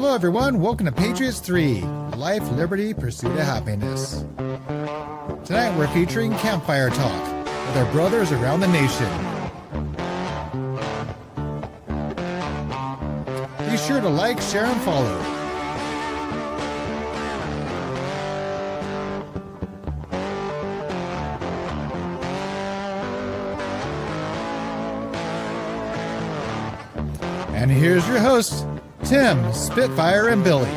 Hello, everyone. Welcome to Patriots 3, Life, Liberty, Pursuit of Happiness. Tonight, we're featuring Campfire Talk with our brothers around the nation. Be sure to like, share, and follow. And here's your hosts, Tim, Spitfire, and Billy.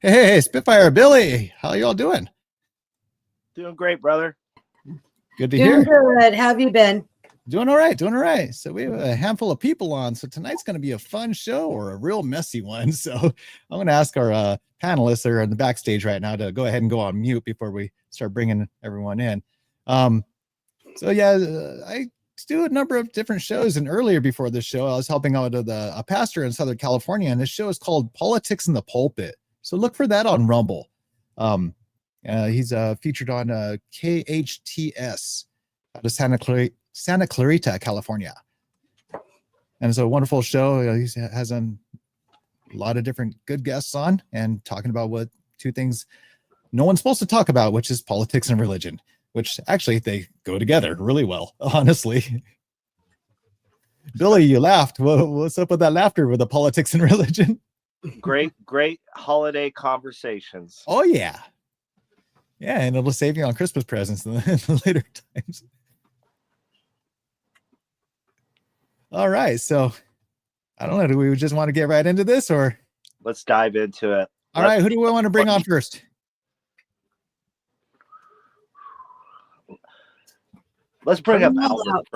Hey, Spitfire, Billy, how y'all doing? Doing great, brother. Good to hear. Doing good. How have you been? Doing all right, doing all right. So we have a handful of people on. So tonight's going to be a fun show or a real messy one. So I'm going to ask our panelists that are in the backstage right now to go ahead and go on mute before we start bringing everyone in. I do a number of different shows, and earlier before this show, I was helping out with a pastor in Southern California, and this show is called Politics in the Pulpit. So look for that on Rumble. He's featured on KHTS out of Santa Clarita, California. And it's a wonderful show. He has a lot of different good guests on and talking about what two things no one's supposed to talk about, which is politics and religion, which actually they go together really well, honestly. Billy, you laughed. What's up with that laughter with the politics and religion? Great holiday conversations. Oh, yeah. Yeah, and it'll save you on Christmas presents in the later times. All right, so I don't know. Do we just want to get right into this, or? Let's dive into it. All right, who do we want to bring on first? Let's bring up Albert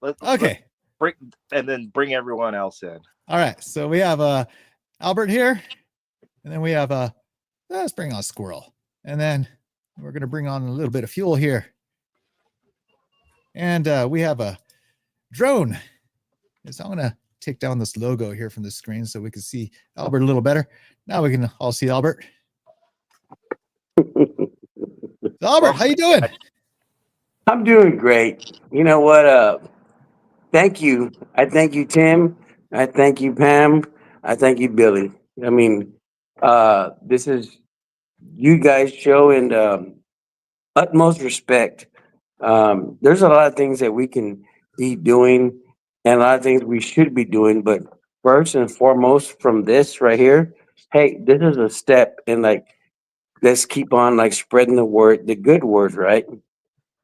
first. Okay. Let's bring everyone else in. All right, so we have Albert here, and then we have let's bring on Squirrel, and then we're going to bring on a little bit of fuel here, and we have a drone. So I'm going to take down this logo here from the screen so we can see Albert a little better. Now we can all see Albert. Albert, how you doing? I'm doing great. You know what? Thank you. I thank you, Tim. I thank you, Pam. I thank you, Billy. I mean, this is you guys showing utmost respect. There's a lot of things that we can be doing and a lot of things we should be doing. But first and foremost from this right here, hey, this is a step in let's keep on spreading the word, the good word, right?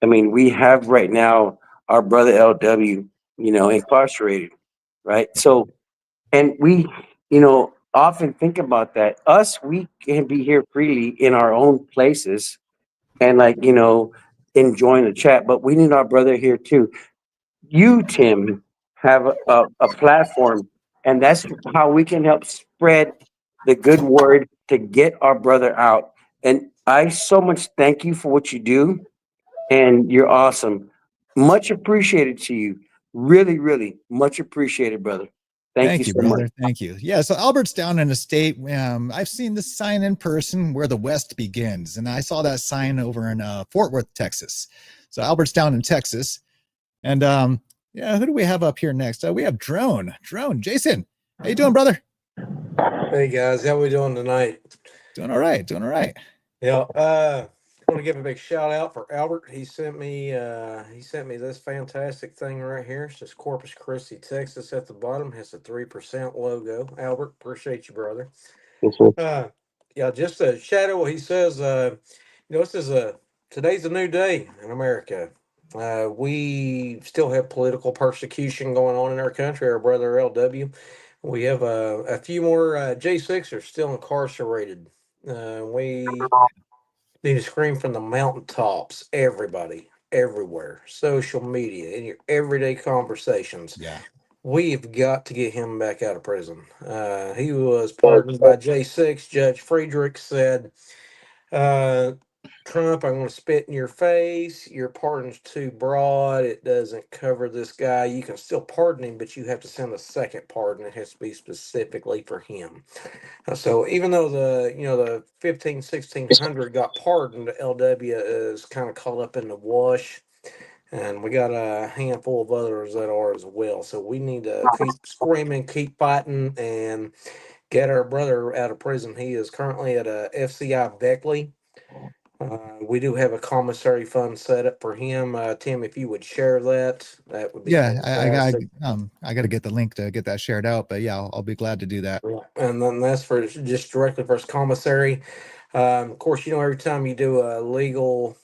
I mean, we have right now our brother LW, incarcerated, right? So, and we, often think about that. We can be here freely in our own places and enjoying the chat, but we need our brother here too. You, Tim, have a platform, and that's how we can help spread the good word to get our brother out. And I so much thank you for what you do. And you're awesome. Much appreciated to you. Really, really much appreciated, brother. Thank you so brother. much. Thank you. Yeah, so Albert's down in the state. I've seen this sign in person, Where the West Begins. And I saw that sign over in Fort Worth, Texas. So Albert's down in Texas. And who do we have up here next? We have Drone. Jason, how you doing, brother? Hey, guys. How we doing tonight? Doing all right. Yeah. I want to give a big shout out for Albert. He sent me this fantastic thing right here. It says Corpus Christi, Texas at the bottom. Has a 3% logo. Albert, appreciate you, brother. Just a shadow. He says, today's a new day in America. We still have political persecution going on in our country. Our brother LW. We have a few more J6ers still incarcerated. We need to scream from the mountaintops, everybody, everywhere, social media, in your everyday conversations. Yeah. We've got to get him back out of prison. He was pardoned by J6. Judge Friedrich said, Trump, I'm going to spit in your face. Your pardon's too broad. It doesn't cover this guy. You can still pardon him, but you have to send a second pardon. It has to be specifically for him. So even though the 1600 got pardoned, LW is kind of caught up in the wash. And we got a handful of others that are as well. So we need to keep screaming, keep fighting, and get our brother out of prison. He is currently at a FCI Beckley. We do have a commissary fund set up for him. Tim, if you would share that, that would be fantastic. I got to get the link to get that shared out, but yeah, I'll be glad to do that. Yeah. And then that's for just directly for his commissary. Of course, every time you do a legal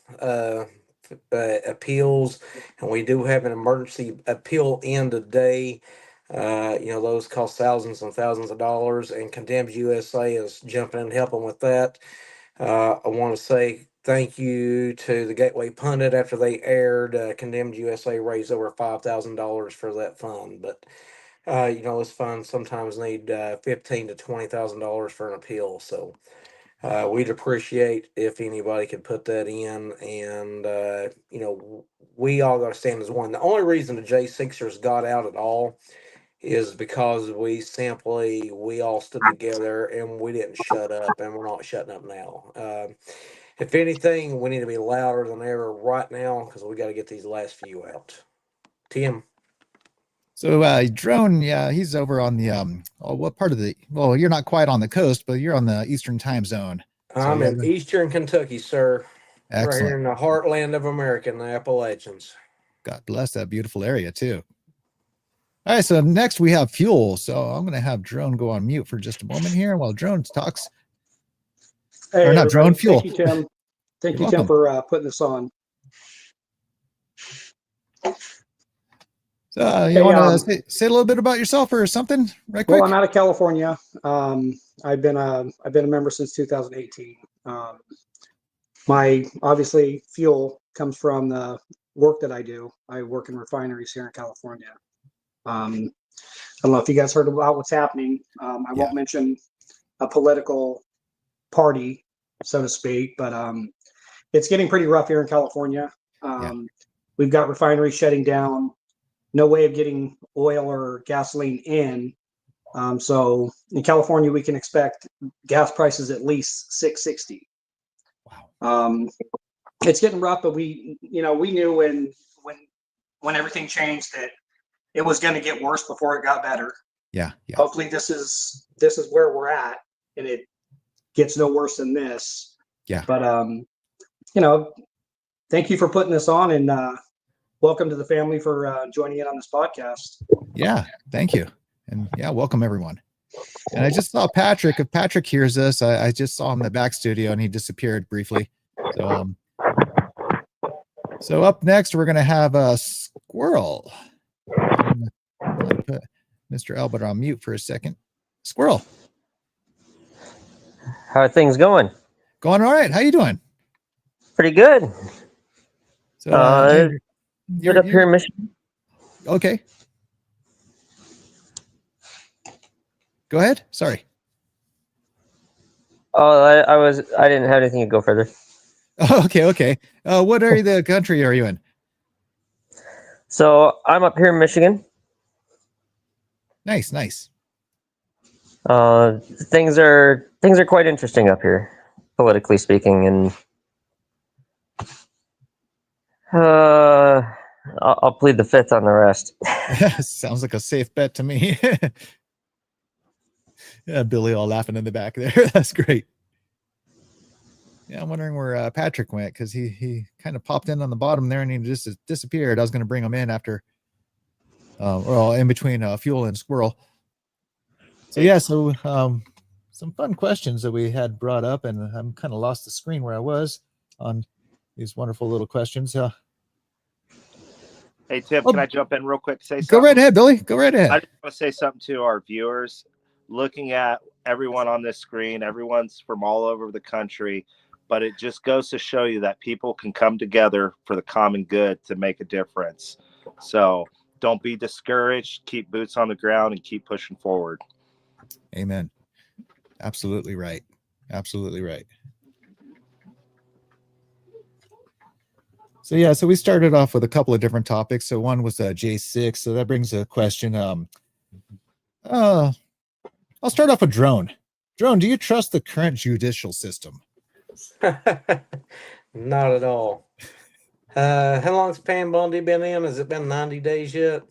appeals, and we do have an emergency appeal in today. Those cost thousands and thousands of dollars, and Condemned USA is jumping in and helping with that. I want to say thank you to the Gateway Pundit after they aired. Condemned USA raised over $5,000 for that fund, but those funds sometimes need $15,000 to $20,000 for an appeal. So we'd appreciate if anybody could put that in, and we all got to stand as one. The only reason the J6ers got out at all is because we all stood together and we didn't shut up, and we're not shutting up now. If anything, we need to be louder than ever right now because we got to get these last few out. Tim. So Drone, yeah, he's over on the what part of you're not quite on the coast, but you're on the Eastern time zone. I'm in Eastern Kentucky, sir. Excellent. Right here in the heartland of America, in the Appalachians. God bless that beautiful area too. All right, so next we have fuel. So I'm going to have Drone go on mute for just a moment here while Drone talks. Hey, or not Drone, Fuel. Thank you, Tim. Thank you, Tim, for putting this on. So you want to say a little bit about yourself or something, right quick? Well, I'm out of California. I've been a member since 2018. My obviously fuel comes from the work that I do. I work in refineries here in California. I don't know if you guys heard about what's happening. I won't mention a political party, so to speak, but it's getting pretty rough here in California. We've got refineries shutting down. No way of getting oil or gasoline in. So in California, we can expect gas prices at least $6.60. Wow. It's getting rough, but we knew when everything changed that it was going to get worse before it got better. Yeah. Hopefully this is where we're at, and it gets no worse than this. Yeah. But thank you for putting this on, and welcome to the family for joining in on this podcast. Yeah, thank you. And yeah, welcome everyone. And I just saw Patrick. If Patrick hears this, I just saw him in the back studio and he disappeared briefly. So up next, we're going to have a Squirrel. Put Mr. Albert on mute for a second. Squirrel. How are things going? Going all right. How you doing? Pretty good. So you're up here in Michigan. Okay. Go ahead. Sorry. Oh, I didn't have anything to go further. Oh, okay. What area of the country are you in? So I'm up here in Michigan. Nice. Things are quite interesting up here, politically speaking, and I'll plead the fifth on the rest. Sounds like a safe bet to me. Yeah, Billy all laughing in the back there. That's great. Yeah, I'm wondering where Patrick went because he kind of popped in on the bottom there and he just disappeared. I was going to bring him in after, in between Fuel and Squirrel. So yeah, some fun questions that we had brought up, and I'm kind of lost the screen where I was on these wonderful little questions. Hey Tim, can I jump in real quick? Say something? Go right ahead, Billy. Go right ahead. I just want to say something to our viewers. Looking at everyone on this screen, everyone's from all over the country, but it just goes to show you that people can come together for the common good to make a difference. So don't be discouraged. Keep boots on the ground and keep pushing forward. Amen. Absolutely right. So we started off with a couple of different topics. So one was J6. So that brings a question. I'll start off with Drone. Drone, do you trust the current judicial system? Not at all. How long's Pam Bondi been in? Has it been 90 days yet?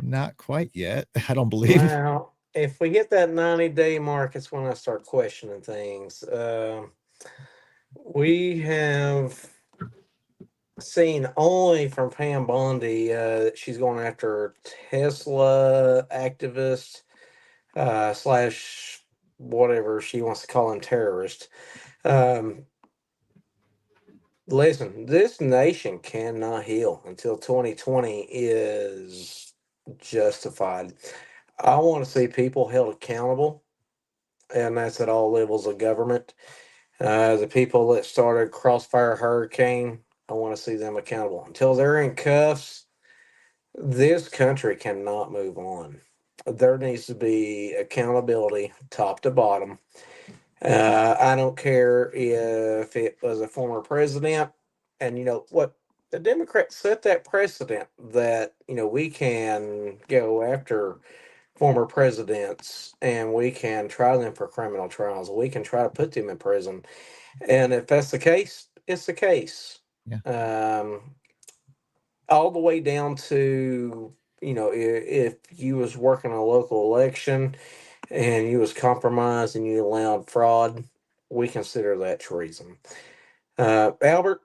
Not quite yet, I don't believe. Well, if we hit that 90-day mark, it's when I start questioning things. We have seen only from Pam Bondi that she's going after Tesla activists slash whatever she wants to call them terrorists. Listen, this nation cannot heal until 2020 is justified. I want to see people held accountable, and that's at all levels of government. The people that started Crossfire Hurricane, I want to see them accountable. Until they're in cuffs, this country cannot move on. There needs to be accountability top to bottom. I don't care if it was a former president, and you know what? The Democrats set that precedent that we can go after former presidents and we can try them for criminal trials. We can try to put them in prison, and if that's the case, it's the case. Yeah. All the way down to if you was working a local election and you was compromised and you allowed fraud, we consider that treason. Albert,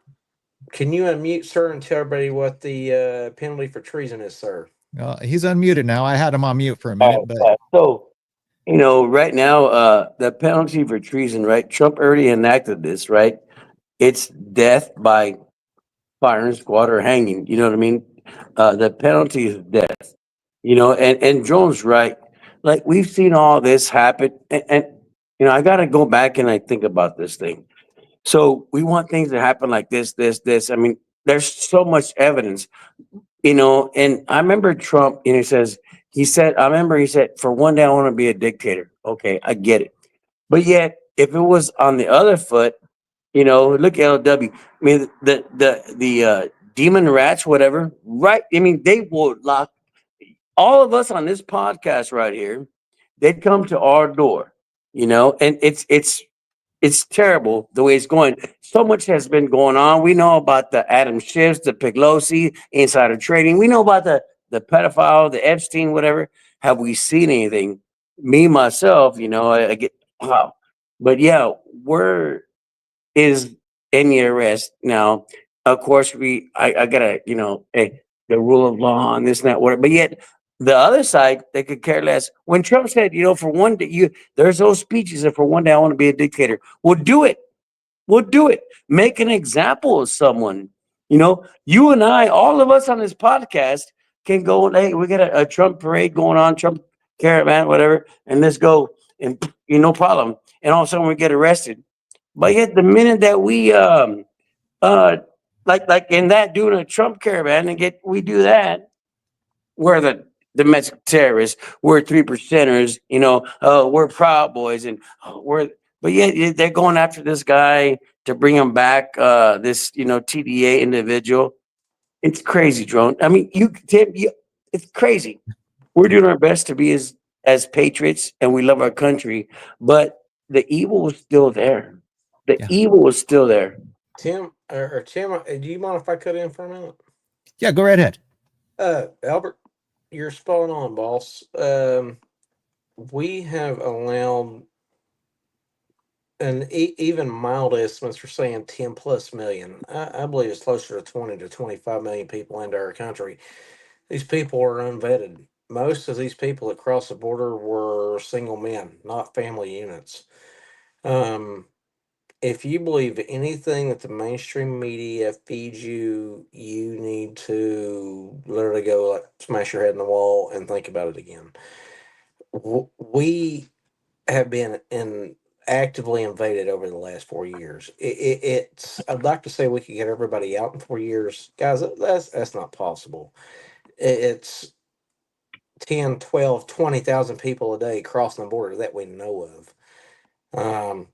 can you unmute, sir, and tell everybody what the penalty for treason is, sir? He's unmuted now. I had him on mute for a minute, but So, right now, the penalty for treason, right? Trump already enacted this, right? It's death by firing squad or hanging. You know what I mean? The penalty is death. And Jones, right? Like we've seen all this happen, and I got to go back and I think about this thing. So we want things to happen like this, this, this. I mean, there's so much evidence, And I remember Trump, I remember he said, for one day I want to be a dictator. Okay, I get it. But yet, if it was on the other foot, look at LW. I mean, the demon rats, whatever, right? I mean, they will lock all of us on this podcast right here. They'd come to our door, and it's terrible the way it's going. So much has been going on. We know about the Adam Schiffs, the Pelosi, insider trading. We know about the pedophile, the Epstein, whatever. Have we seen anything? Me, myself, I get, wow. But yeah, where is any arrest now? Of course, I gotta, the rule of law and this and that, whatever. But yet, the other side, they could care less. When Trump said, for one day, there's those speeches that for one day I want to be a dictator. We'll do it. We'll do it. Make an example of someone. You and I, all of us on this podcast can go, hey, we got a Trump parade going on, Trump caravan, whatever, and let's go. And no problem. And all of a sudden we get arrested. But yet the minute that we like in that doing a Trump caravan and we do that, we're the domestic terrorists, we're 3%ers, we're Proud Boys, and but yet they're going after this guy to bring him back, this TDA individual. It's crazy, Drone. I mean, Tim, it's crazy. We're doing our best to be as patriots, and we love our country, but the evil is still there. The evil is still there. Tim, do you mind if I cut in for a minute? Yeah, go right ahead. Albert, you're spot on, boss. We have allowed, and even mild estimates are saying 10 plus million. I believe it's closer to 20 to 25 million people into our country. These people are unvetted. Most of these people that crossed the border were single men, not family units. If you believe anything that the mainstream media feeds you, you need to literally go like smash your head in the wall and think about it again. We have been actively invaded over the last 4 years. I'd like to say we could get everybody out in 4 years. Guys, that's not possible. It's 10, 12, 20,000 people a day crossing the border that we know of.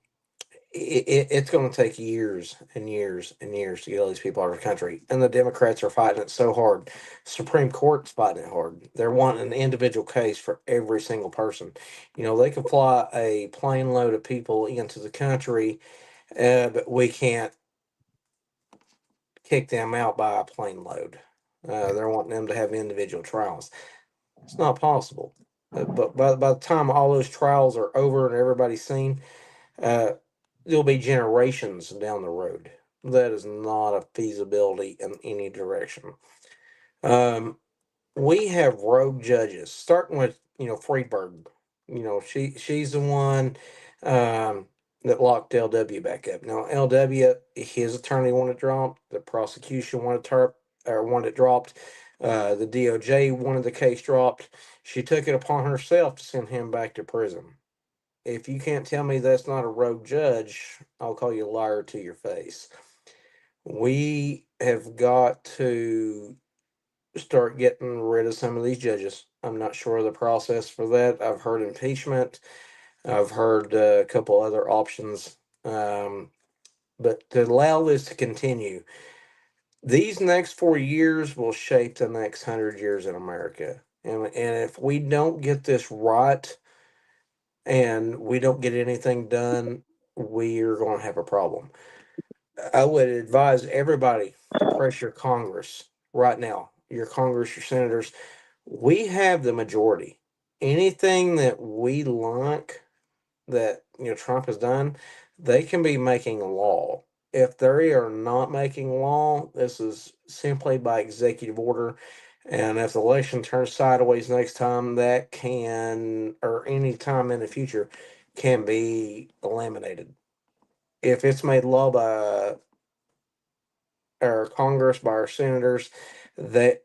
It's going to take years and years and years to get all these people out of the country. And the Democrats are fighting it so hard. Supreme Court's fighting it hard. They're wanting an individual case for every single person. They can fly a plane load of people into the country, but we can't kick them out by a plane load. They're wanting them to have individual trials. It's not possible. But by the time all those trials are over and everybody's seen, there'll be generations down the road. That is not a feasibility in any direction. We have rogue judges, starting with Friedberg. She's the one that locked LW back up. Now LW, his attorney wanted it dropped, the prosecution wanted it dropped, the DOJ wanted the case dropped. She took it upon herself to send him back to prison. If you can't tell me that's not a rogue judge, I'll call you a liar to your face. We have got to start getting rid of some of these judges. I'm not sure of the process for that. I've heard impeachment. I've heard a couple other options. But to allow this to continue, these next 4 years will shape the next 100 years in America. And if we don't get this right and we don't get anything done, we are going to have a problem. I would advise everybody to pressure Congress right now. Your Congress, your senators, we have the majority. Anything that we like that Trump has done, they can be making law. If they are not making law, this is simply by executive order. And if the election turns sideways next time, that can, or any time in the future, can be eliminated. If it's made law by our Congress, by our senators, that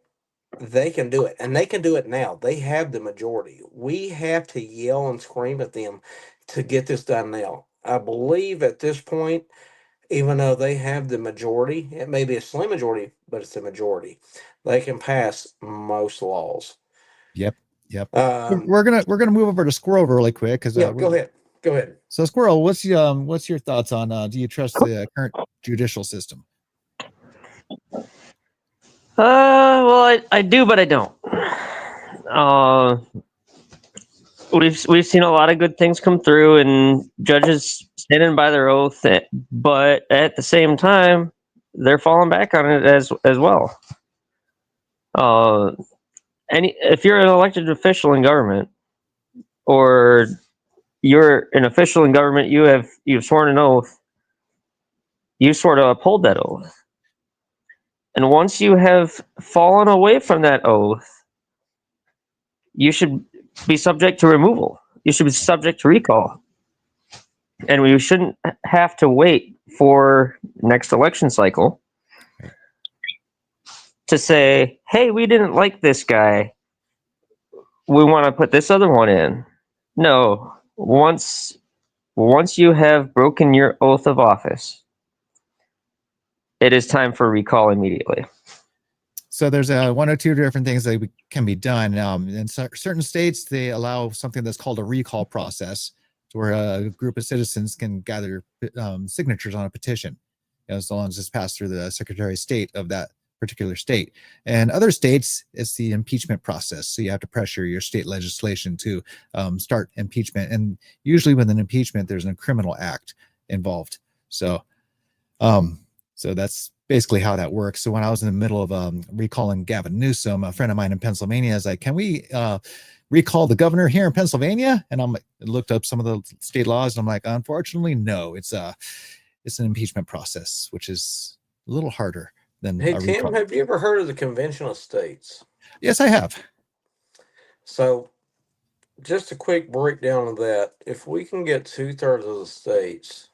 they can do it, and they can do it now. They have the majority. We have to yell and scream at them to get this done now. I believe at this point, even though they have the majority, it may be a slim majority, but it's the majority. They can pass most laws. Yep. Um, We're gonna move over to Squirrel really quick because yeah, go ahead. So Squirrel, what's your thoughts on do you trust the current judicial system? Well, I do, but I don't. We've seen a lot of good things come through, and judges standing by their oath, but at the same time, they're falling back on it as well. If you're an elected official in government, or you're an official in government, you've sworn an oath. You sort of uphold that oath. And once you have fallen away from that oath, you should be subject to removal. You should be subject to recall. And we shouldn't have to wait for next election cycle to say, hey, we didn't like this guy. We want to put this other one in. No, once you have broken your oath of office, it is time for recall immediately. So there's one or two different things that can be done. In certain states, they allow something that's called a recall process, where a group of citizens can gather signatures on a petition, as long as it's passed through the Secretary of State of that particular state. And other states, it's the impeachment process. So you have to pressure your state legislation to start impeachment. And usually with an impeachment, there's a criminal act involved. So that's basically how that works. So when I was in the middle of recalling Gavin Newsom, a friend of mine in Pennsylvania is like, can we recall the governor here in Pennsylvania? And I looked up some of the state laws, and I'm like, unfortunately, no. It's an impeachment process, which is a little harder than Hey, a Tim, recall. have you ever heard of the Convention of States? Yes, I have. So, just a quick breakdown of that. If we can get 2/3 of the states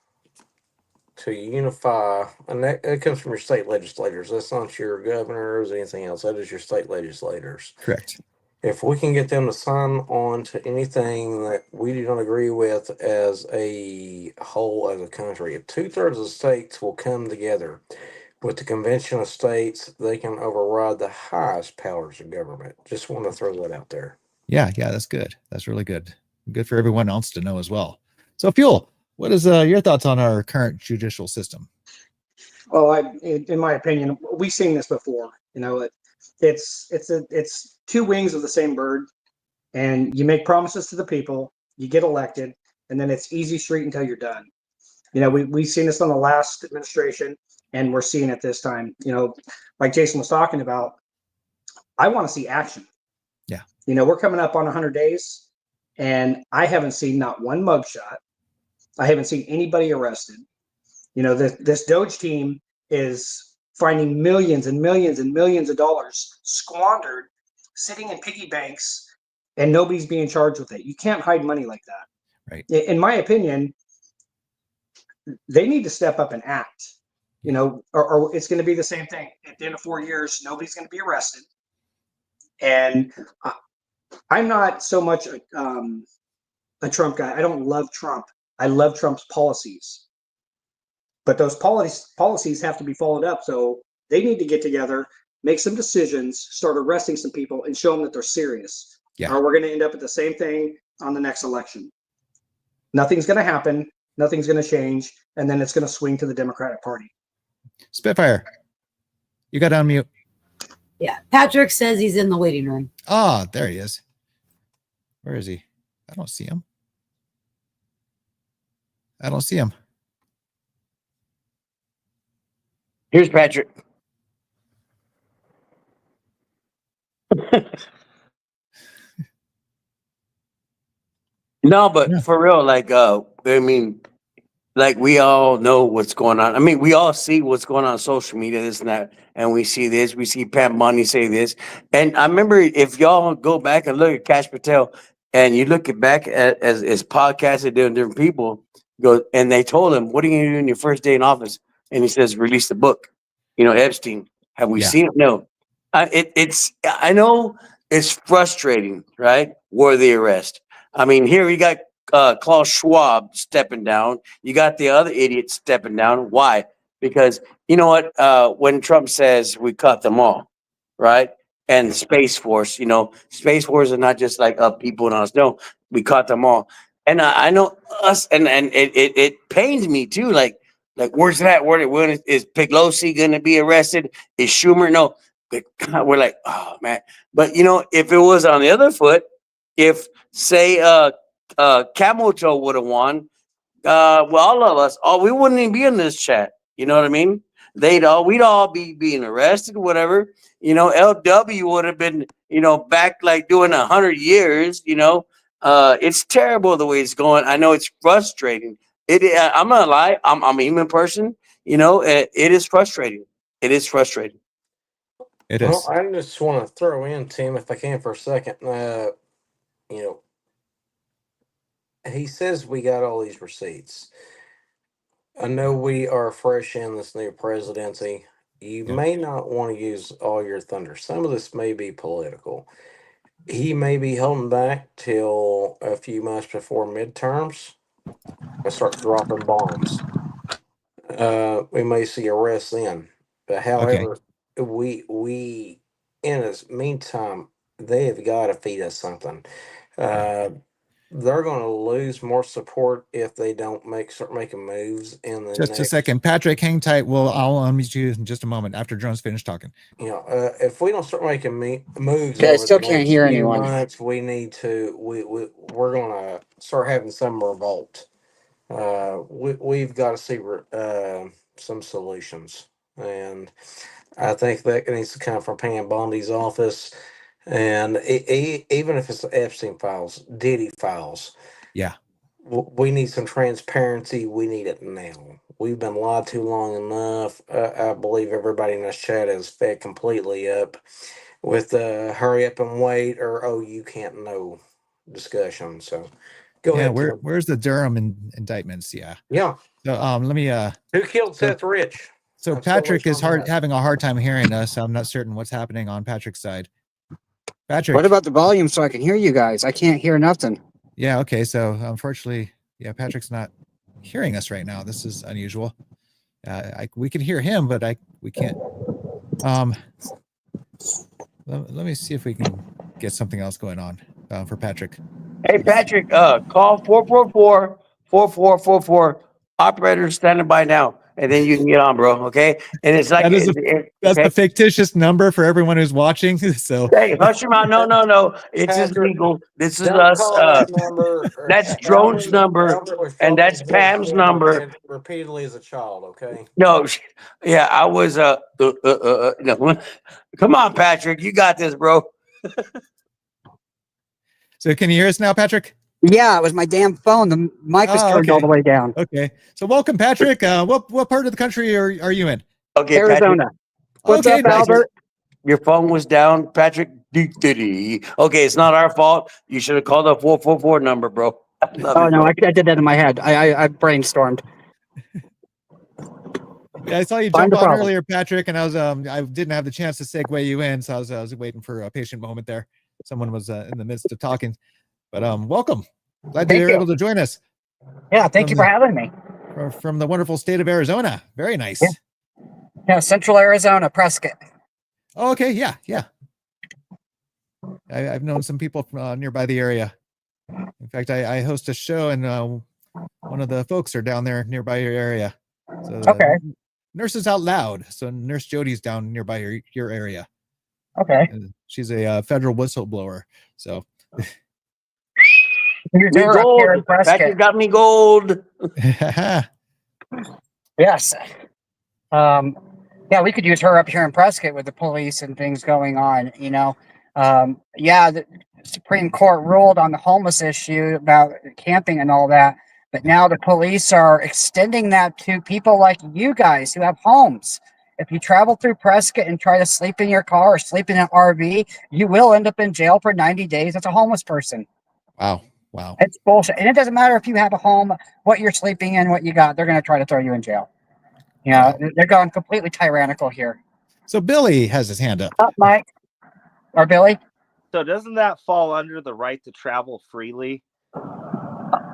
to unify, and that comes from your state legislators. That's not your governors or anything else. That is your state legislators. Correct. If we can get them to sign on to anything that we do not agree with as a whole, as a country, if 2/3 of the states will come together with the Convention of States, they can override the highest powers of government. Just want to throw that out there. Yeah, that's good. That's really good. Good for everyone else to know as well. So, Fuel, what is your thoughts on our current judicial system? Well, in my opinion, we've seen this before. It's two wings of the same bird, and you make promises to the people, you get elected, and then it's easy street until you're done. We've seen this on the last administration. and we're seeing it this time. Like Jason was talking about, I want to see action. Yeah. We're coming up on 100 days, and I haven't seen not one mugshot. I haven't seen anybody arrested. This Doge team is finding millions and millions and millions of dollars squandered, sitting in piggy banks, and nobody's being charged with it. You can't hide money like that. Right. In my opinion, they need to step up and act. Or it's going to be the same thing. At the end of 4 years, nobody's going to be arrested. And I'm not so much a Trump guy. I don't love Trump. I love Trump's policies. But those policies have to be followed up. So they need to get together, make some decisions, start arresting some people, and show them that they're serious. Yeah. Or we're going to end up at the same thing on the next election. Nothing's going to happen. Nothing's going to change. And then it's going to swing to the Democratic Party. Spitfire, you got to unmute. Yeah. Patrick says he's in the waiting room. Ah, there he is. Where is he? I don't see him. I don't see him. Here's Patrick. No, but Yeah. for real, like, like we all know what's going on. I mean, we all see what's going on social media, this and that, and we see this. We see Pat Money say this, and I remember if y'all go back and look at Cash Patel, and you look at back at as podcasted different people go, and they told him, "What are you going to do in your first day in office?" And he says, "Release the book." Epstein. Have we seen it? No. It's. I know it's frustrating, right? Worthy arrest. I mean, here you got Klaus Schwab stepping down. You got the other idiot stepping down. Why? Because you know what? When Trump says we cut them all, right? And Space Force, Space Force is not just like people in us. No, we caught them all. And I know us, and it pains me too. Like where's that? When is Pelosi going to be arrested? Is Schumer? No. We're like, oh man. But if it was on the other foot, if say Camel Toe would have won, well, all of us, we wouldn't even be in this chat. You know what I mean? We'd all be being arrested, whatever. LW would have been, back like doing 100 years. It's terrible the way it's going. I know it's frustrating. I'm not lie. I'm a human person. It is frustrating. It is frustrating. It is. Well, I just want to throw in, Tim, if I can, for a second. He says we got all these receipts. I know we are fresh in this new presidency. You may not want to use all your thunder. Some of this may be political. He may be holding back till a few months before midterms and start dropping bombs. We may see arrests then. But however, we in the meantime, they have got to feed us something. They're going to lose more support if they don't start making moves in the Just a second. Patrick, hang tight. I'll unmute you in just a moment after Drone's finished talking. If we don't start making moves, Okay, I still can't hear anyone. Months, we need to. We're going to start having some revolt. We've got to see some solutions, and I think that needs to come from Pam Bondi's office. And even if it's Epstein files, Diddy files, we need some transparency. We need it now. We've been lied to long enough. I believe everybody in this chat is fed completely up with hurry up and wait or you can't know discussion. So go ahead. Where's the Durham indictments? Yeah. So let me. Who killed Seth Rich? So Patrick is having a hard time hearing us. I'm not certain what's happening on Patrick's side. Patrick, what about the volume so I can hear you guys? I can't hear nothing. Yeah. Okay. So unfortunately, Patrick's not hearing us right now. This is unusual. We can hear him, but we can't. Let me see if we can get something else going on for Patrick. Hey, Patrick, call 444-4444. Operator standing by now. and then you can get on, bro. Okay. And it's like, That's okay. the fictitious number for everyone who's watching. So Hey, hush your mouth. No. It's Patrick, illegal. This is Don't us. call that number. That's Drone's number, Albert was and that's stroking his Pam's head number. repeatedly as a child. Okay. No, yeah, I was. No. Come on, Patrick. You got this, bro. so can you hear us now, Patrick? Yeah, it was my damn phone. The mic was turned all the way down. Okay. So welcome, Patrick. What part of the country are you in? Okay, Arizona. Patrick, What's Okay, up, nice. Albert? your phone was down, Patrick. Okay, it's not our fault. You should have called the 444 number, bro. Love Oh you, no, bro. I did that in my head. I brainstormed. Yeah, I saw you Find jump the on problem. earlier, Patrick, and I didn't have the chance to segue you in, so I was waiting for a patient moment there. Someone was in the midst of talking, but welcome. Glad Thank you were you. able to join us Yeah, thank you for having me. from the wonderful state of Arizona. Very nice. Yeah. Yeah, Central Arizona, Prescott. Oh, okay, yeah. I've known some people from nearby the area. In fact, I host a show, and one of the folks are down there nearby your area. So Okay. Nurses Out Loud. So Nurse Jody's down nearby your area. Okay. And she's a federal whistleblower. So You're Me up here in gold. Prescott. Patrick got me gold. Yes. Yeah, we could use her up here in Prescott with the police and things going on, you know. Yeah, the Supreme Court ruled on the homeless issue about camping and all that, but now the police are extending that to people like you guys who have homes. If you travel through Prescott and try to sleep in your car or sleep in an RV, you will end up in jail for 90 days as a homeless person. Wow. It's bullshit. And it doesn't matter if you have a home, what you're sleeping in, what you got, they're going to try to throw you in jail. You know, they're going completely tyrannical here. So Billy has his hand up. Mike or Billy. So doesn't that fall under the right to travel freely?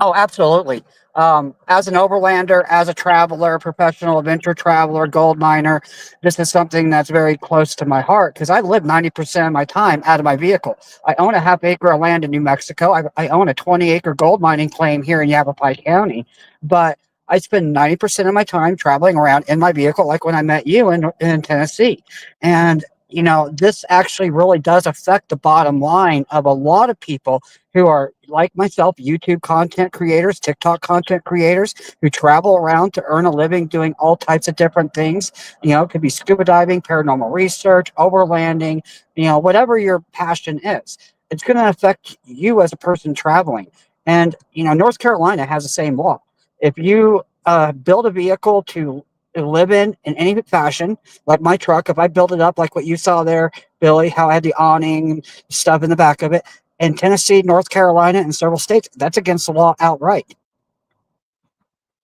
Oh, absolutely. As an overlander, as a traveler, professional adventure traveler, gold miner, this is something that's very close to my heart because I live 90% of my time out of my vehicle. I own a half acre of land in New Mexico. I own a 20-acre gold mining claim here in Yavapai County, but I spend 90% of my time traveling around in my vehicle, like when I met you in Tennessee. And, you know, this actually really does affect the bottom line of a lot of people who are, like myself, YouTube content creators, TikTok content creators, who travel around to earn a living doing all types of different things. You know, it could be scuba diving, paranormal research, overlanding, you know, whatever your passion is. It's going to affect you as a person traveling. And, you know, North Carolina has the same law. If you build a vehicle to live in any fashion, like my truck, if I build it up like what you saw there, Billy, how I had the awning stuff in the back of it, in Tennessee, North Carolina, and several states, that's against the law outright.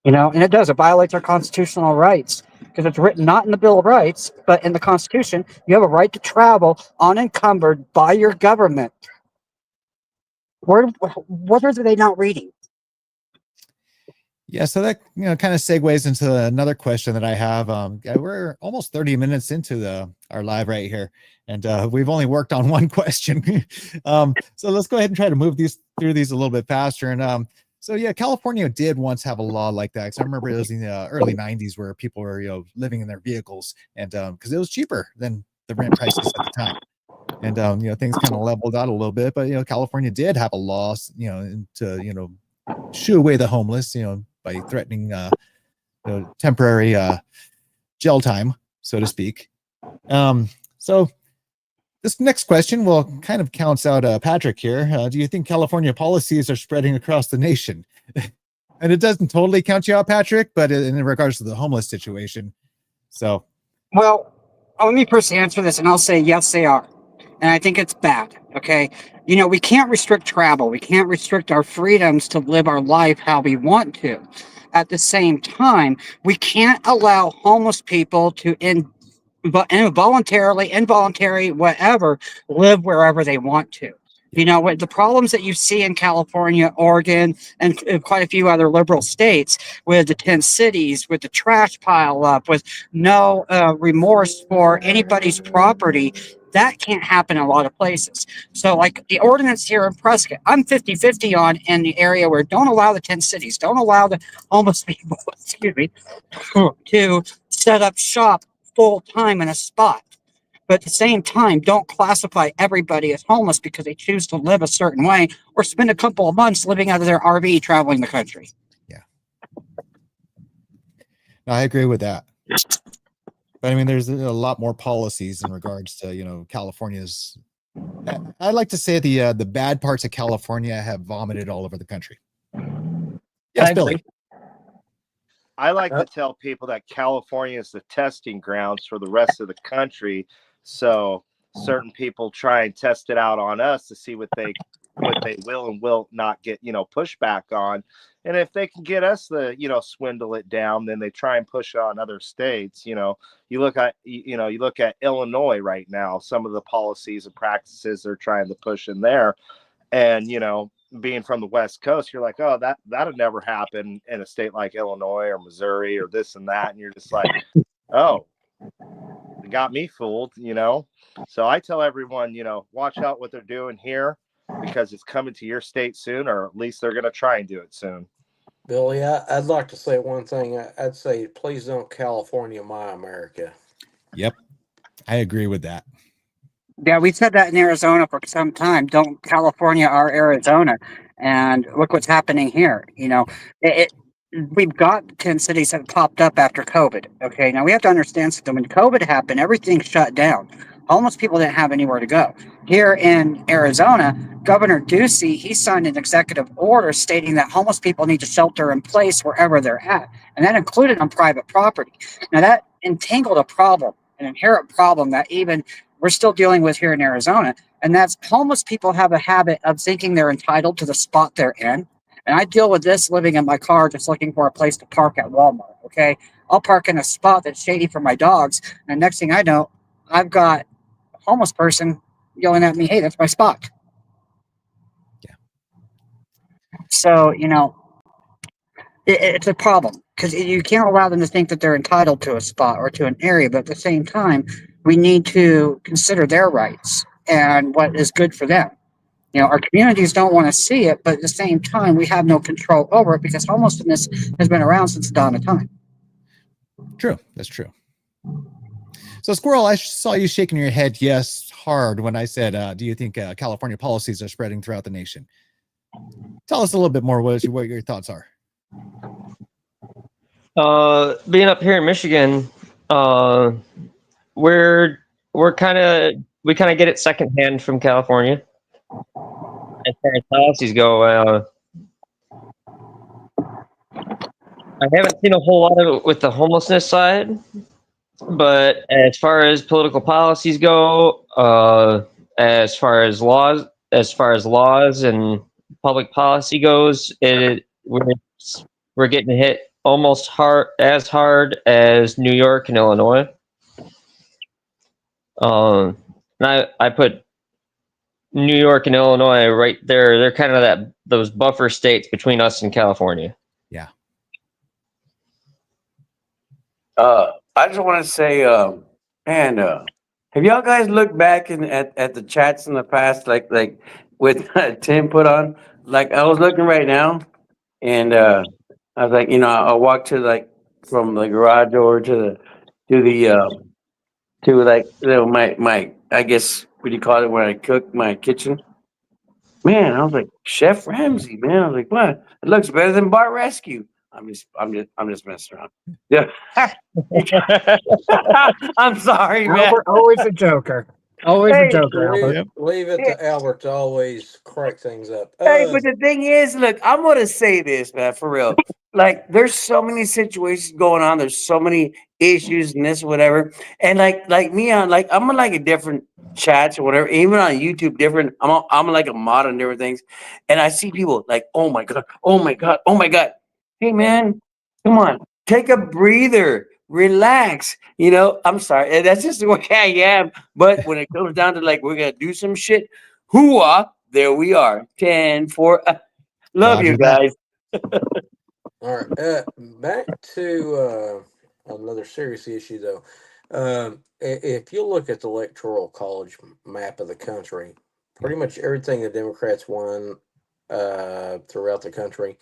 You know, and it does. It violates our constitutional rights because it's written not in the Bill of Rights, but in the Constitution. You have a right to travel unencumbered by your government. What are they not reading? Yeah, so that kind of segues into another question that I have. We're almost 30 minutes into our live right here, and we've only worked on one question. So let's go ahead and try to move through these a little bit faster. And so yeah, California did once have a law like that. Because I remember it was in the early 90s where people were living in their vehicles, and because it was cheaper than the rent prices at the time. And things kind of leveled out a little bit, but California did have a law, to shoo away the homeless, by threatening temporary jail time, so to speak. So this next question will kind of counts out Patrick here. Do you think California policies are spreading across the nation? And it doesn't totally count you out, Patrick, but in regards to the homeless situation. So, well, let me first answer this, and I'll say yes, they are. And I think it's bad, okay? You know, we can't restrict travel. We can't restrict our freedoms to live our life how we want to. At the same time, we can't allow homeless people to involuntarily, whatever, live wherever they want to. You know, what the problems that you see in California, Oregon, and quite a few other liberal states with the 10 cities, with the trash pile up, with no remorse for anybody's property, That can't happen in a lot of places. So like the ordinance here in Prescott, I'm 50-50 on in the area where don't allow the 10 cities, don't allow the homeless people, excuse me, to set up shop full time in a spot. But at the same time, don't classify everybody as homeless because they choose to live a certain way or spend a couple of months living out of their RV traveling the country. Yeah. I agree with that. But I mean, there's a lot more policies in regards to, you know, California's. I like to say the bad parts of California have vomited all over the country. Yes, Billy. I like to tell people that California is the testing grounds for the rest of the country. So certain people try and test it out on us to see what they will and will not get, you know, pushback on. And if they can get us to, you know, swindle it down, then they try and push it on other states. You know, you look at Illinois right now, some of the policies and practices they're trying to push in there. And, you know, being from the West Coast, you're like, oh, that'd never happen in a state like Illinois or Missouri or this and that. And you're just like, oh, they got me fooled, you know? So I tell everyone, you know, watch out what they're doing here because it's coming to your state soon, or at least they're going to try and do it soon. Billy, I'd like to say one thing. I'd say, please don't California my America. Yep. I agree with that. Yeah, we said that in Arizona for some time. Don't California our Arizona. And look what's happening here. You know, we've got 10 cities that popped up after COVID. Okay, now we have to understand something. When COVID happened, everything shut down. Homeless people didn't have anywhere to go. Here in Arizona, Governor Ducey, he signed an executive order stating that homeless people need to shelter in place wherever they're at. And that included on private property. Now that entangled a problem, an inherent problem that even we're still dealing with here in Arizona. And that's homeless people have a habit of thinking they're entitled to the spot they're in. And I deal with this living in my car, just looking for a place to park at Walmart. Okay. I'll park in a spot that's shady for my dogs. And next thing I know, I've got a homeless person yelling at me, hey, that's my spot. Yeah. So, you know, it's a problem because you can't allow them to think that they're entitled to a spot or to an area. But at the same time, we need to consider their rights and what is good for them. You know, our communities don't want to see it, but at the same time, we have no control over it because homelessness has been around since the dawn of time. True. That's true. So, Squirrel, I saw you shaking your head yes hard when I said, do you think California policies are spreading throughout the nation? Tell us a little bit more what your thoughts are. Being up here in Michigan, we kind of get it secondhand from California as far as policies go. I haven't seen a whole lot of it with the homelessness side, but as far as political policies go, as far as laws and public policy goes, we're getting hit almost as hard as New York and Illinois. And I put New York and Illinois right there. They're kind of those buffer states between us and California. Yeah. I just want to say, man, have y'all guys looked back at the chats in the past, like with Tim put on? Like I was looking right now, and I was like, you know, I walked to from the garage door to like, you know, my I guess what do you call it when I cook, my kitchen. Man, I was like, Chef Ramsay, man. I was like, what? It looks better than Bar Rescue. I'm just messing around. Yeah. I'm sorry, man. Albert, always a joker. Always a joker, Albert. Leave it to Albert to always correct things up. Hey, but the thing is, look, I'm gonna say this, man, for real. Like, there's so many situations going on. There's so many issues and this, whatever. And like me on I'm on like a different chats or whatever. Even on YouTube, different. I'm like a mod on different things, and I see people like, oh my god, oh my god, oh my god. Hey, man, come on, take a breather. Relax, you know. I'm sorry, that's just the way I am. But when it comes down to like we're gonna do some shit, hooah, there we are. 10-4. Love Roger you guys. All right, back to another serious issue though. If you look at the electoral college map of the country, pretty much everything the Democrats won throughout the country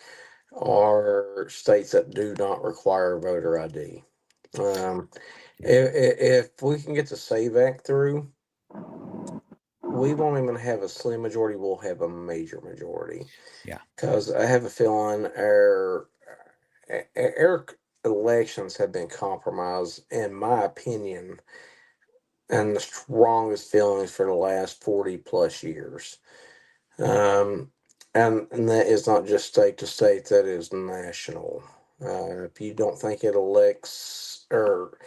are states that do not require voter ID. If we can get the SAVE Act through, we won't even have a slim majority. We'll have a major majority. Yeah. Because I have a feeling our elections have been compromised, in my opinion, and the strongest feelings for the last 40 plus years. And that is not just state to state, that is national. If you don't think it elects or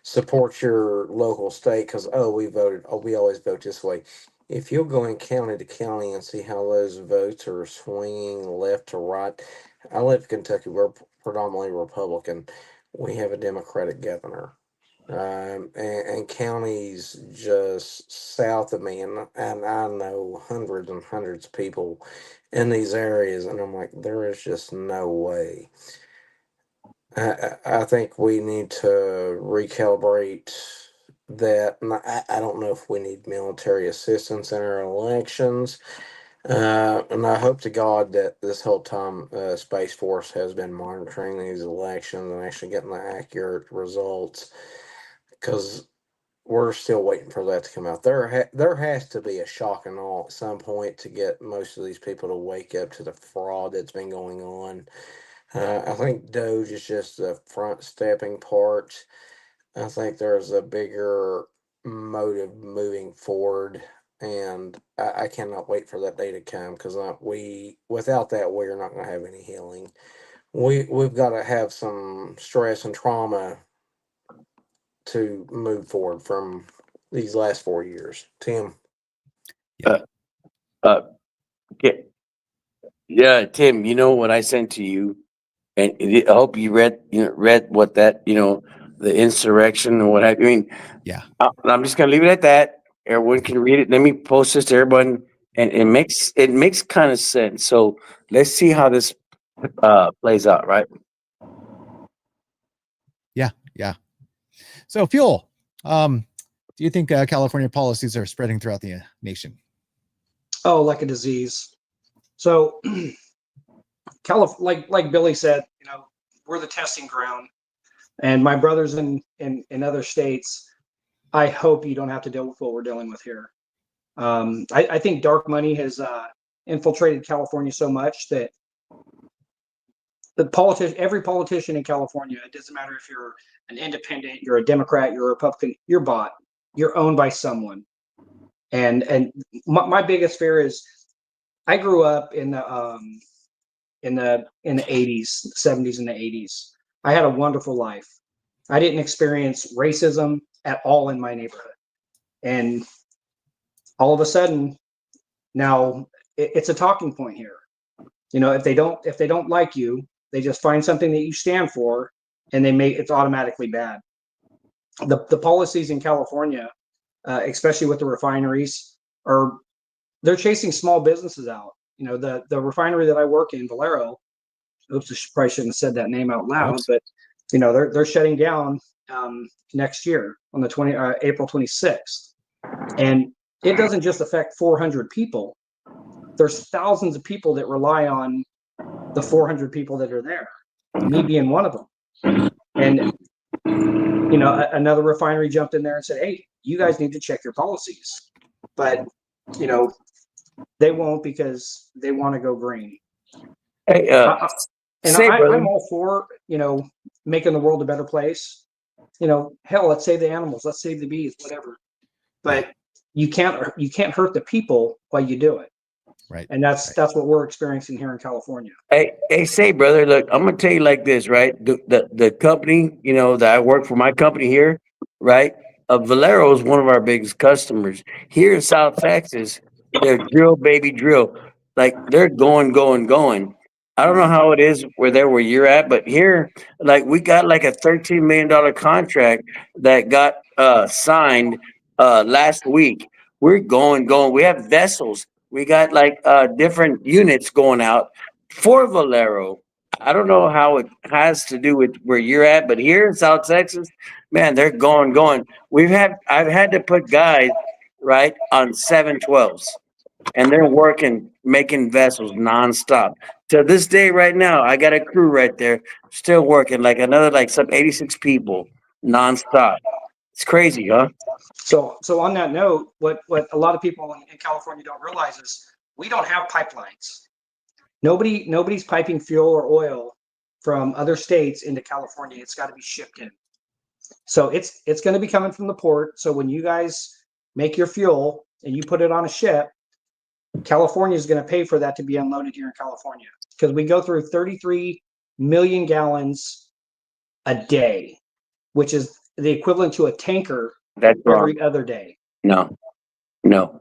supports your local state because, we always vote this way. If you'll go in county to county and see how those votes are swinging left to right, I live in Kentucky. We're predominantly Republican. We have a Democratic governor. And counties just south of me, and I know hundreds and hundreds of people in these areas, and I'm like, there is just no way. I think we need to recalibrate that. And I don't know if we need military assistance in our elections. And I hope to God that this whole time Space Force has been monitoring these elections and actually getting the accurate results, because we're still waiting for that to come out. There has to be a shock and awe at some point to get most of these people to wake up to the fraud that's been going on. I think Doge is just the front stepping part. I think there's a bigger motive moving forward, and I cannot wait for that day to come, because without that, we're not going to have any healing. We've got to have some stress and trauma to move forward from these last 4 years. Tim. Okay. Yeah, Tim, you know what I sent to you, and I hope you read what that, the insurrection and what have you. I mean, Yeah. I'm just gonna leave it at that. Everyone can read it. Let me post this to everyone, and it makes kind of sense. So let's see how this plays out, right? Yeah. So fuel. Do you think California policies are spreading throughout the nation? Oh, like a disease. So, like Billy said, we're the testing ground, and my brothers in other states, I hope you don't have to deal with what we're dealing with here. I think dark money has infiltrated California so much that every politician in California, it doesn't matter if you're an independent, you're a Democrat, you're a Republican, you're bought, you're owned by someone. And my biggest fear is, I grew up in the 80s, 70s, and the 80s. I had a wonderful life. I didn't experience racism at all in my neighborhood. And all of a sudden, now it's a talking point here. If they don't like you, they just find something that you stand for, and it's automatically bad. The policies in California, especially with the refineries, they're chasing small businesses out. The refinery that I work in, Valero. Oops, I probably shouldn't have said that name out loud. Oops. But they're shutting down next year on the April 26th, and it doesn't just affect 400 people. There's thousands of people that rely on the 400 people that are there, me being one of them. And another refinery jumped in there and said, "Hey, you guys need to check your policies," but they won't, because they want to go green. Hey, I'm all for making the world a better place. Hell, let's save the animals, let's save the bees, whatever. But you can't hurt the people while you do it. Right. And that's what we're experiencing here in California. Hey, say, brother, look, I'm gonna tell you like this, right? The company, that I work for, my company here, right? Valero is one of our biggest customers here in South Texas. They're drill, baby, drill. Like, they're going. I don't know how it is where you're at, but here, like, we got like a $13 million contract that got signed last week. We're going. We have vessels. We got like different units going out for Valero I don't know how it has to do with where you're at, but here in South Texas, man, they're going. I've had to put guys right on 712s, and they're working, making vessels nonstop. To this day, right now, I got a crew right there still working, like another like some 86 people nonstop. It's crazy, huh? So on that note, what a lot of people in California don't realize is we don't have pipelines. Nobody's piping fuel or oil from other states into California. It's got to be shipped in. So it's going to be coming from the port. So when you guys make your fuel and you put it on a ship, California is going to pay for that to be unloaded here in California, because we go through 33 million gallons a day, which is the equivalent to a tanker That's wrong. every other day. No, no,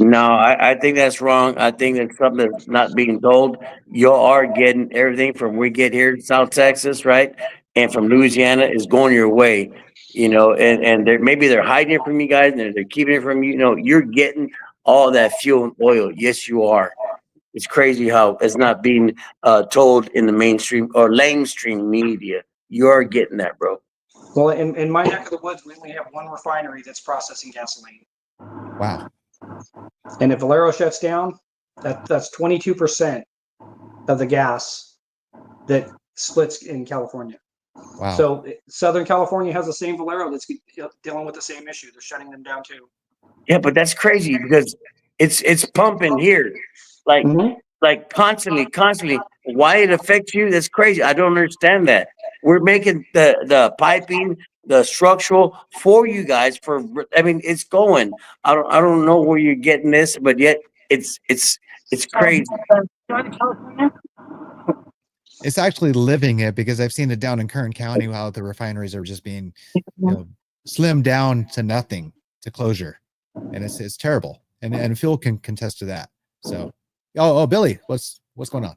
I think that's wrong. I think that's something that's not being told. You are getting everything from we get here in South Texas, right? And from Louisiana is going your way, and maybe they're hiding it from you guys and they're keeping it from you. You're getting all that fuel and oil. Yes, you are. It's crazy how it's not being told in the mainstream or lamestream media. You're getting that, bro. Well, in my neck of the woods, we only have one refinery that's processing gasoline. Wow. And if Valero shuts down, that's 22% of the gas that splits in California. Wow. So Southern California has the same Valero that's dealing with the same issue. They're shutting them down too. Yeah, but that's crazy because it's pumping here, like Mhm. like constantly. Why it affects you? That's crazy. I don't understand that. We're making the piping, the structural for you guys. I mean, it's going. I don't know where you're getting this, but yet it's crazy. It's actually living it, because I've seen it down in Kern County, how the refineries are just being, slimmed down to nothing, to closure. And it's terrible. And Phil can contest to that. So, Billy, what's going on?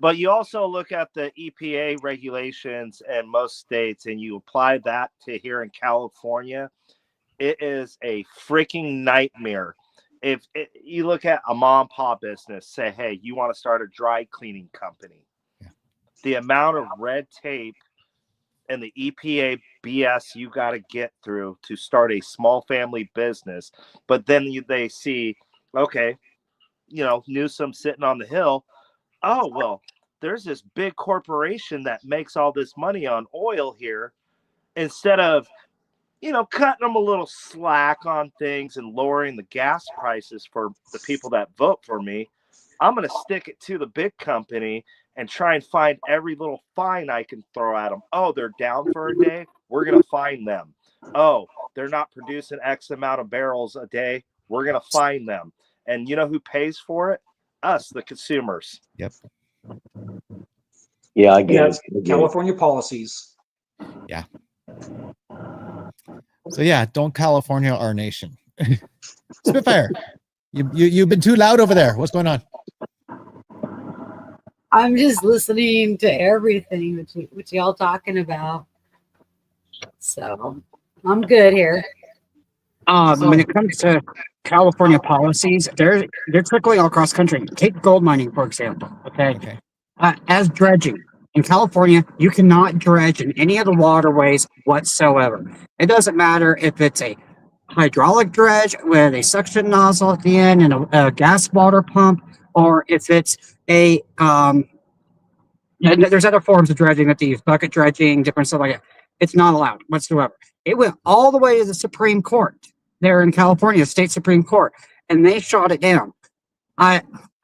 But you also look at the EPA regulations in most states and you apply that to here in California, it is a freaking nightmare. If you look at a mom and pop business, say, hey, you want to start a dry cleaning company. Yeah. The amount of red tape and the EPA BS you got to get through to start a small family business. But then they see, okay, Newsom sitting on the Hill. Oh, well, there's this big corporation that makes all this money on oil here. Instead of, cutting them a little slack on things and lowering the gas prices for the people that vote for me, I'm going to stick it to the big company and try and find every little fine I can throw at them. Oh, they're down for a day. We're going to fine them. Oh, they're not producing X amount of barrels a day. We're going to fine them. And you know who pays for it? Us, the consumers. Yep. Yeah, I get it. California policies. Yeah. So yeah, don't California our nation. Spitfire, you've been too loud over there. What's going on? I'm just listening to everything what y'all talking about. So I'm good here. When it comes to California policies, they're trickling all across country. Take gold mining, for example. Okay. As dredging in California, you cannot dredge in any of the waterways whatsoever. It doesn't matter if it's a hydraulic dredge with a suction nozzle at the end and a gas water pump, or if it's a there's other forms of dredging that they use, bucket dredging, different stuff like that. It's not allowed whatsoever. It went all the way to the Supreme Court there in California, state Supreme Court, and they shot it down.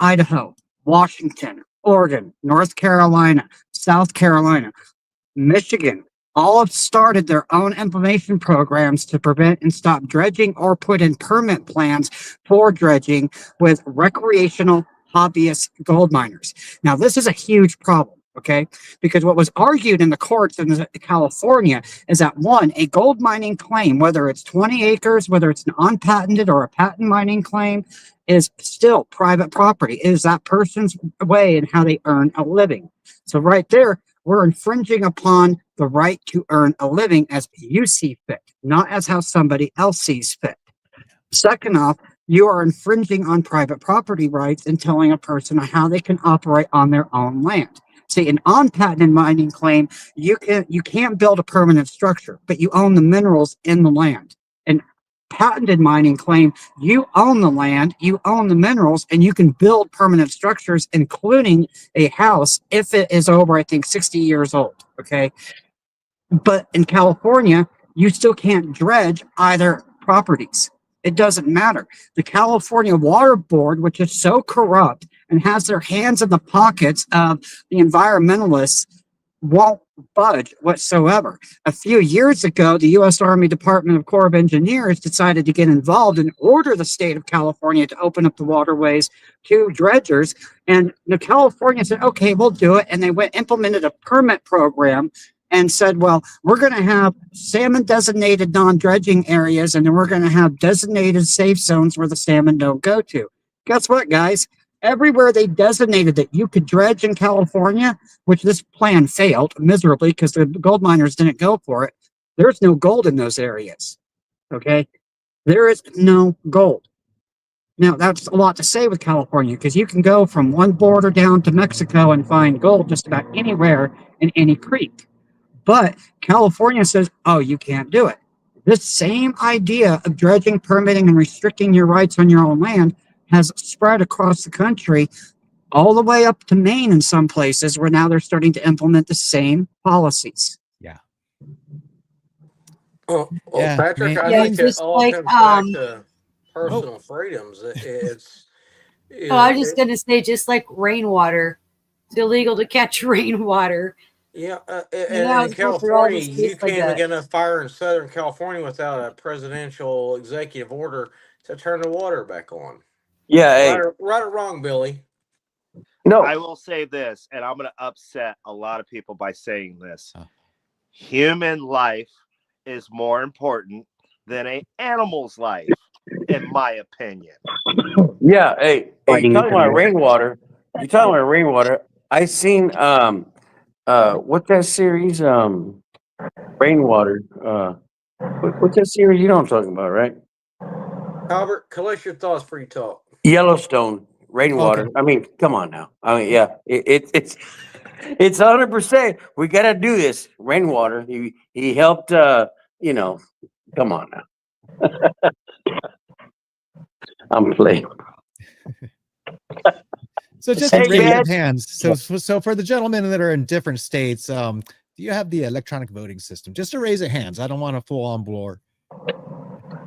Idaho, Washington, Oregon, North Carolina, South Carolina, Michigan, all have started their own implementation programs to prevent and stop dredging or put in permit plans for dredging with recreational hobbyist gold miners. Now, this is a huge problem, okay? Because what was argued in the courts in California is that, one, a gold mining claim, whether it's 20 acres, whether it's an unpatented or a patent mining claim, is still private property. It is that person's way and how they earn a living. So right there, we're infringing upon the right to earn a living as you see fit, not as how somebody else sees fit. Second off, you are infringing on private property rights and telling a person how they can operate on their own land. See, an on-patented mining claim, you can't build a permanent structure, but you own the minerals in the land. An patented mining claim, you own the land, you own the minerals, and you can build permanent structures, including a house, if it is over, I think, 60 years old. Okay. But in California, you still can't dredge either properties. It doesn't matter. The California Water Board, which is so corrupt and has their hands in the pockets of the environmentalists, won't budge whatsoever. A few years ago, the U.S. Army Department of Corps of Engineers decided to get involved and order the state of California to open up the waterways to dredgers. And the California said, okay, we'll do it. And they implemented a permit program and said, well, we're going to have salmon designated non-dredging areas, and then we're going to have designated safe zones where the salmon don't go to. Guess what, guys? Everywhere they designated that you could dredge in California, which this plan failed miserably because the gold miners didn't go for it, there's no gold in those areas. Okay? There is no gold. Now, that's a lot to say with California, because you can go from one border down to Mexico and find gold just about anywhere in any creek. But California says, oh, you can't do it. This same idea of dredging, permitting, and restricting your rights on your own land has spread across the country, all the way up to Maine in some places, where now they're starting to implement the same policies. Yeah. Well, Yeah, Patrick, I Yeah, think it just all like, comes back to personal freedoms. Oh, I was just going to say, just like rainwater, it's illegal to catch rainwater. Yeah, Yeah, and in it's going through all the California, you states like can't even that. get enough fire in Southern California without a presidential executive order to turn the water back on. Yeah, hey, Right or wrong, Billy? no, I will say this, and I'm going to upset a lot of people by saying this. Human life is more important than an animal's life, in my opinion. yeah, hey, Fighting talking each other. about rainwater. You talking about rainwater? I seen what's that series? Rainwater. What's that series? You know what I'm talking about, right? Albert, collect your thoughts before you talk. Yellowstone. Rainwater. Okay. I mean, come on now. I mean, yeah, it's 100%. We got to do this. Rainwater. He helped. You know, come on now. I'm playing. So just Hey, a raise of Dad. hands. So for the gentlemen that are in different states, do you have the electronic voting system? Just a raise of hands. I don't want a full on blower.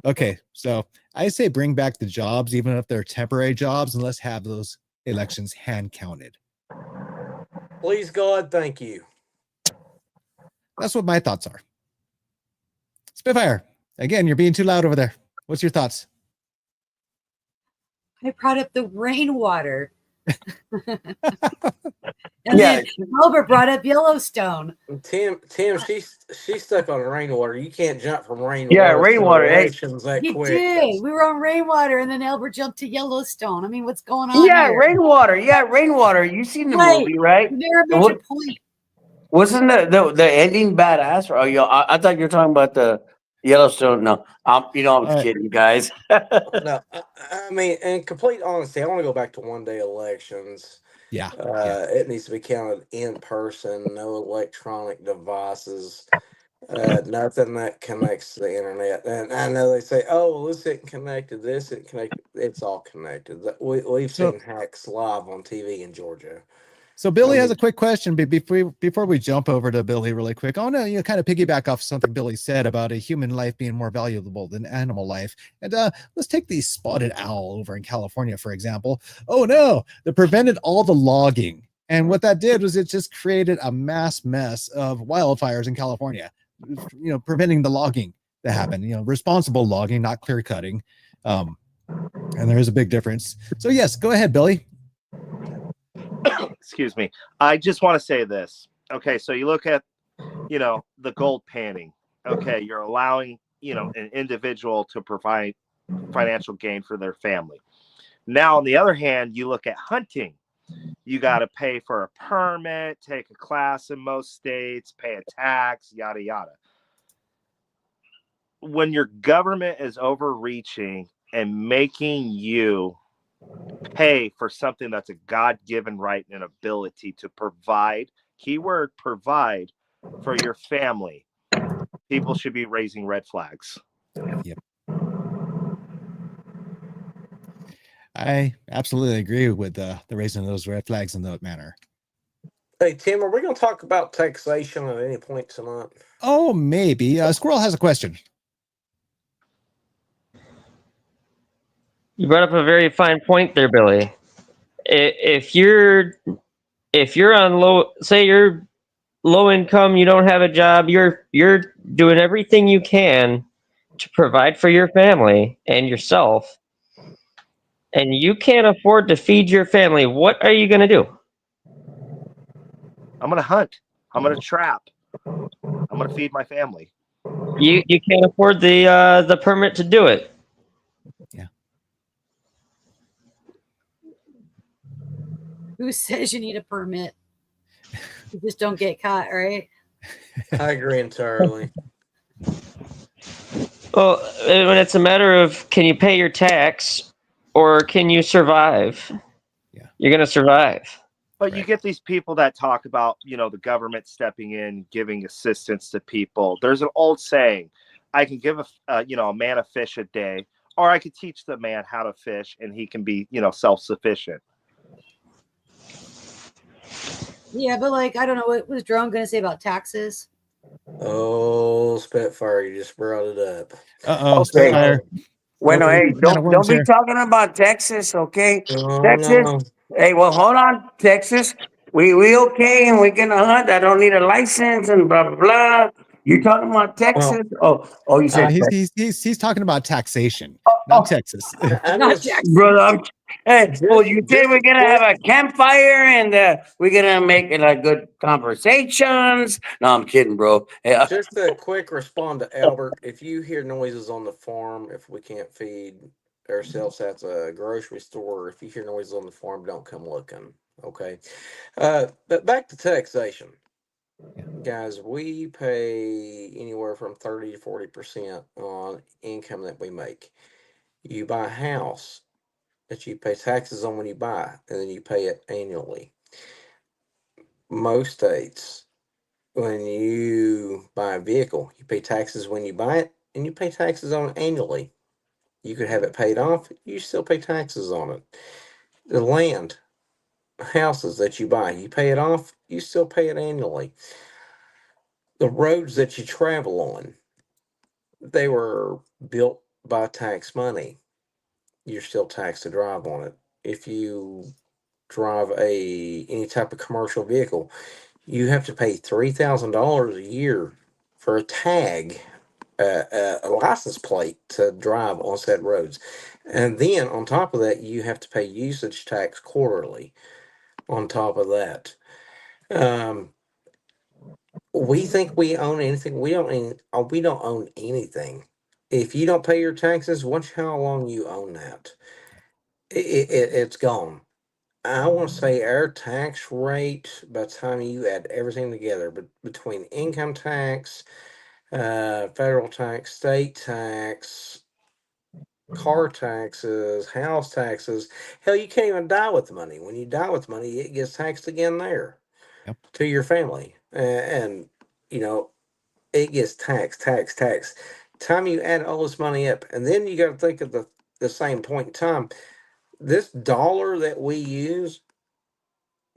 Okay, so I say bring back the jobs, even if they're temporary jobs, and let's have those elections hand counted. Please, God, thank you. That's what my thoughts are. Spitfire, again, you're being too loud over there. What's your thoughts? I brought up the rainwater. And Yeah. then Albert brought up Yellowstone. Tim, she's stuck on rainwater. You can't jump from rainwater. Yeah, rainwater, to hey. elections that He quick. did. We were on rainwater, and then Albert jumped to Yellowstone. I mean, what's going on Yeah, here? rainwater. Yeah, rainwater. You seen the Right. movie, right? You never made What- your point. Wasn't the ending badass? Or I thought you were talking about the Yellowstone. No, I'm just kidding, you guys. No, I mean, in complete honesty, I want to go back to one-day elections. Yeah. It needs to be counted in person, no electronic devices, nothing that connects to the internet. And I know they say, "Oh, well, this isn't connected. This isn't connected." It's all connected. We've So- seen hacks live on TV in Georgia. So Billy has a quick question before we jump over to Billy really quick. I want to kind of piggyback off something Billy said about a human life being more valuable than animal life. And let's take the spotted owl over in California, for example. Oh no, they prevented all the logging. And what that did was it just created a mass mess of wildfires in California, preventing the logging that happened, responsible logging, not clear cutting. And there is a big difference. So yes, go ahead, Billy. Excuse me. I just want to say this. Okay, so you look at, the gold panning. Okay, you're allowing, an individual to provide financial gain for their family. Now, on the other hand, you look at hunting. You got to pay for a permit, take a class in most states, pay a tax, yada, yada. When your government is overreaching and making you pay for something that's a God-given right and ability to provide, keyword provide, for your family, people should be raising red flags. Yep. I absolutely agree with the raising of those red flags in that manner. Hey, Tim, are we going to talk about taxation at any point tonight? Oh, maybe. Squirrel has a question. You brought up a very fine point there, Billy. If you're on say you're low income, you don't have a job, you're doing everything you can to provide for your family and yourself, and you can't afford to feed your family, what are you going to do? I'm going to hunt. I'm going to trap. I'm going to feed my family. You can't afford the permit to do it. Yeah. Who says you need a permit? You just don't get caught, right? I agree entirely. Well, when it's a matter of can you pay your tax or can you survive? Yeah. You're going to survive. But you get these people that talk about, the government stepping in, giving assistance to people. There's an old saying, I can give a man a fish a day, or I could teach the man how to fish and he can be, self-sufficient. Yeah, but I don't know, what was Drone going to say about taxes? Oh, Spitfire, you just brought it up. Uh-oh, Okay. Spitfire. Well, Oh, hey, can of worms don't be here. talking about Texas, okay? Oh, Texas. no. Hey, well, hold on, Texas. We okay, and we can hunt. I don't need a license and blah blah blah. You talking about Texas? Oh, you said Texas. He's talking about taxation, not Oh, Texas. I'm Not just, Jackson. brother, hey, well, you say just we're a gonna quick, have a campfire and we're gonna make it like good conversations. No, I'm kidding, bro. Yeah. just a quick respond to Albert. If you hear noises on the farm, if we can't feed ourselves at a grocery store, if you hear noises on the farm, don't come looking. Okay. But back to taxation. Guys, we pay anywhere from 30 to 40% on income that we make. You buy a house that you pay taxes on when you buy, and then you pay it annually. Most states, when you buy a vehicle, you pay taxes when you buy it, and you pay taxes on it annually. You could have it paid off, you still pay taxes on it. The land, houses that you buy, you pay it off, you still pay it annually. The roads that you travel on, they were built by tax money. You're still taxed to drive on it. If you drive any type of commercial vehicle, you have to pay $3,000 a year for a tag, a license plate to drive on said roads. And then on top of that, you have to pay usage tax quarterly on top of that. We think we own anything. We don't own anything. If you don't pay your taxes, watch how long you own that. It's gone. I want to say our tax rate, by the time you add everything together, but between income tax, federal tax, state tax, car taxes, house taxes, hell, you can't even die with money. When you die with money, it gets taxed again there. Yep. To your family. And you know, it gets taxed. Time you add all this money up, and then you got to think of the same point in time. This dollar that we use,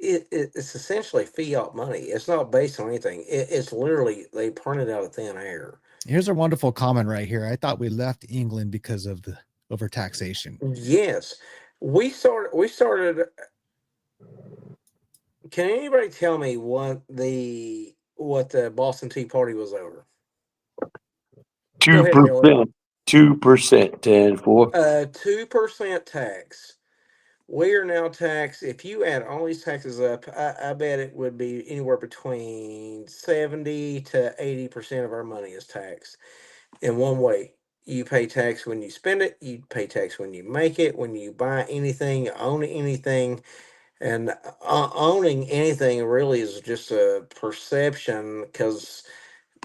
it's essentially fiat money. It's not based on anything. It's literally they print it out of thin air. Here's a wonderful comment right here. I thought we left England because of the overtaxation. Yes, we started. Can anybody tell me what the Boston Tea Party was over? Go ahead, Billy. 2%, 10-4. 2% tax. We are now taxed. If you add all these taxes up, I bet it would be anywhere between 70 to 80% of our money is taxed in one way. You pay tax when you spend it. You pay tax when you make it. When you buy anything, own anything, and owning anything really is just a perception. Because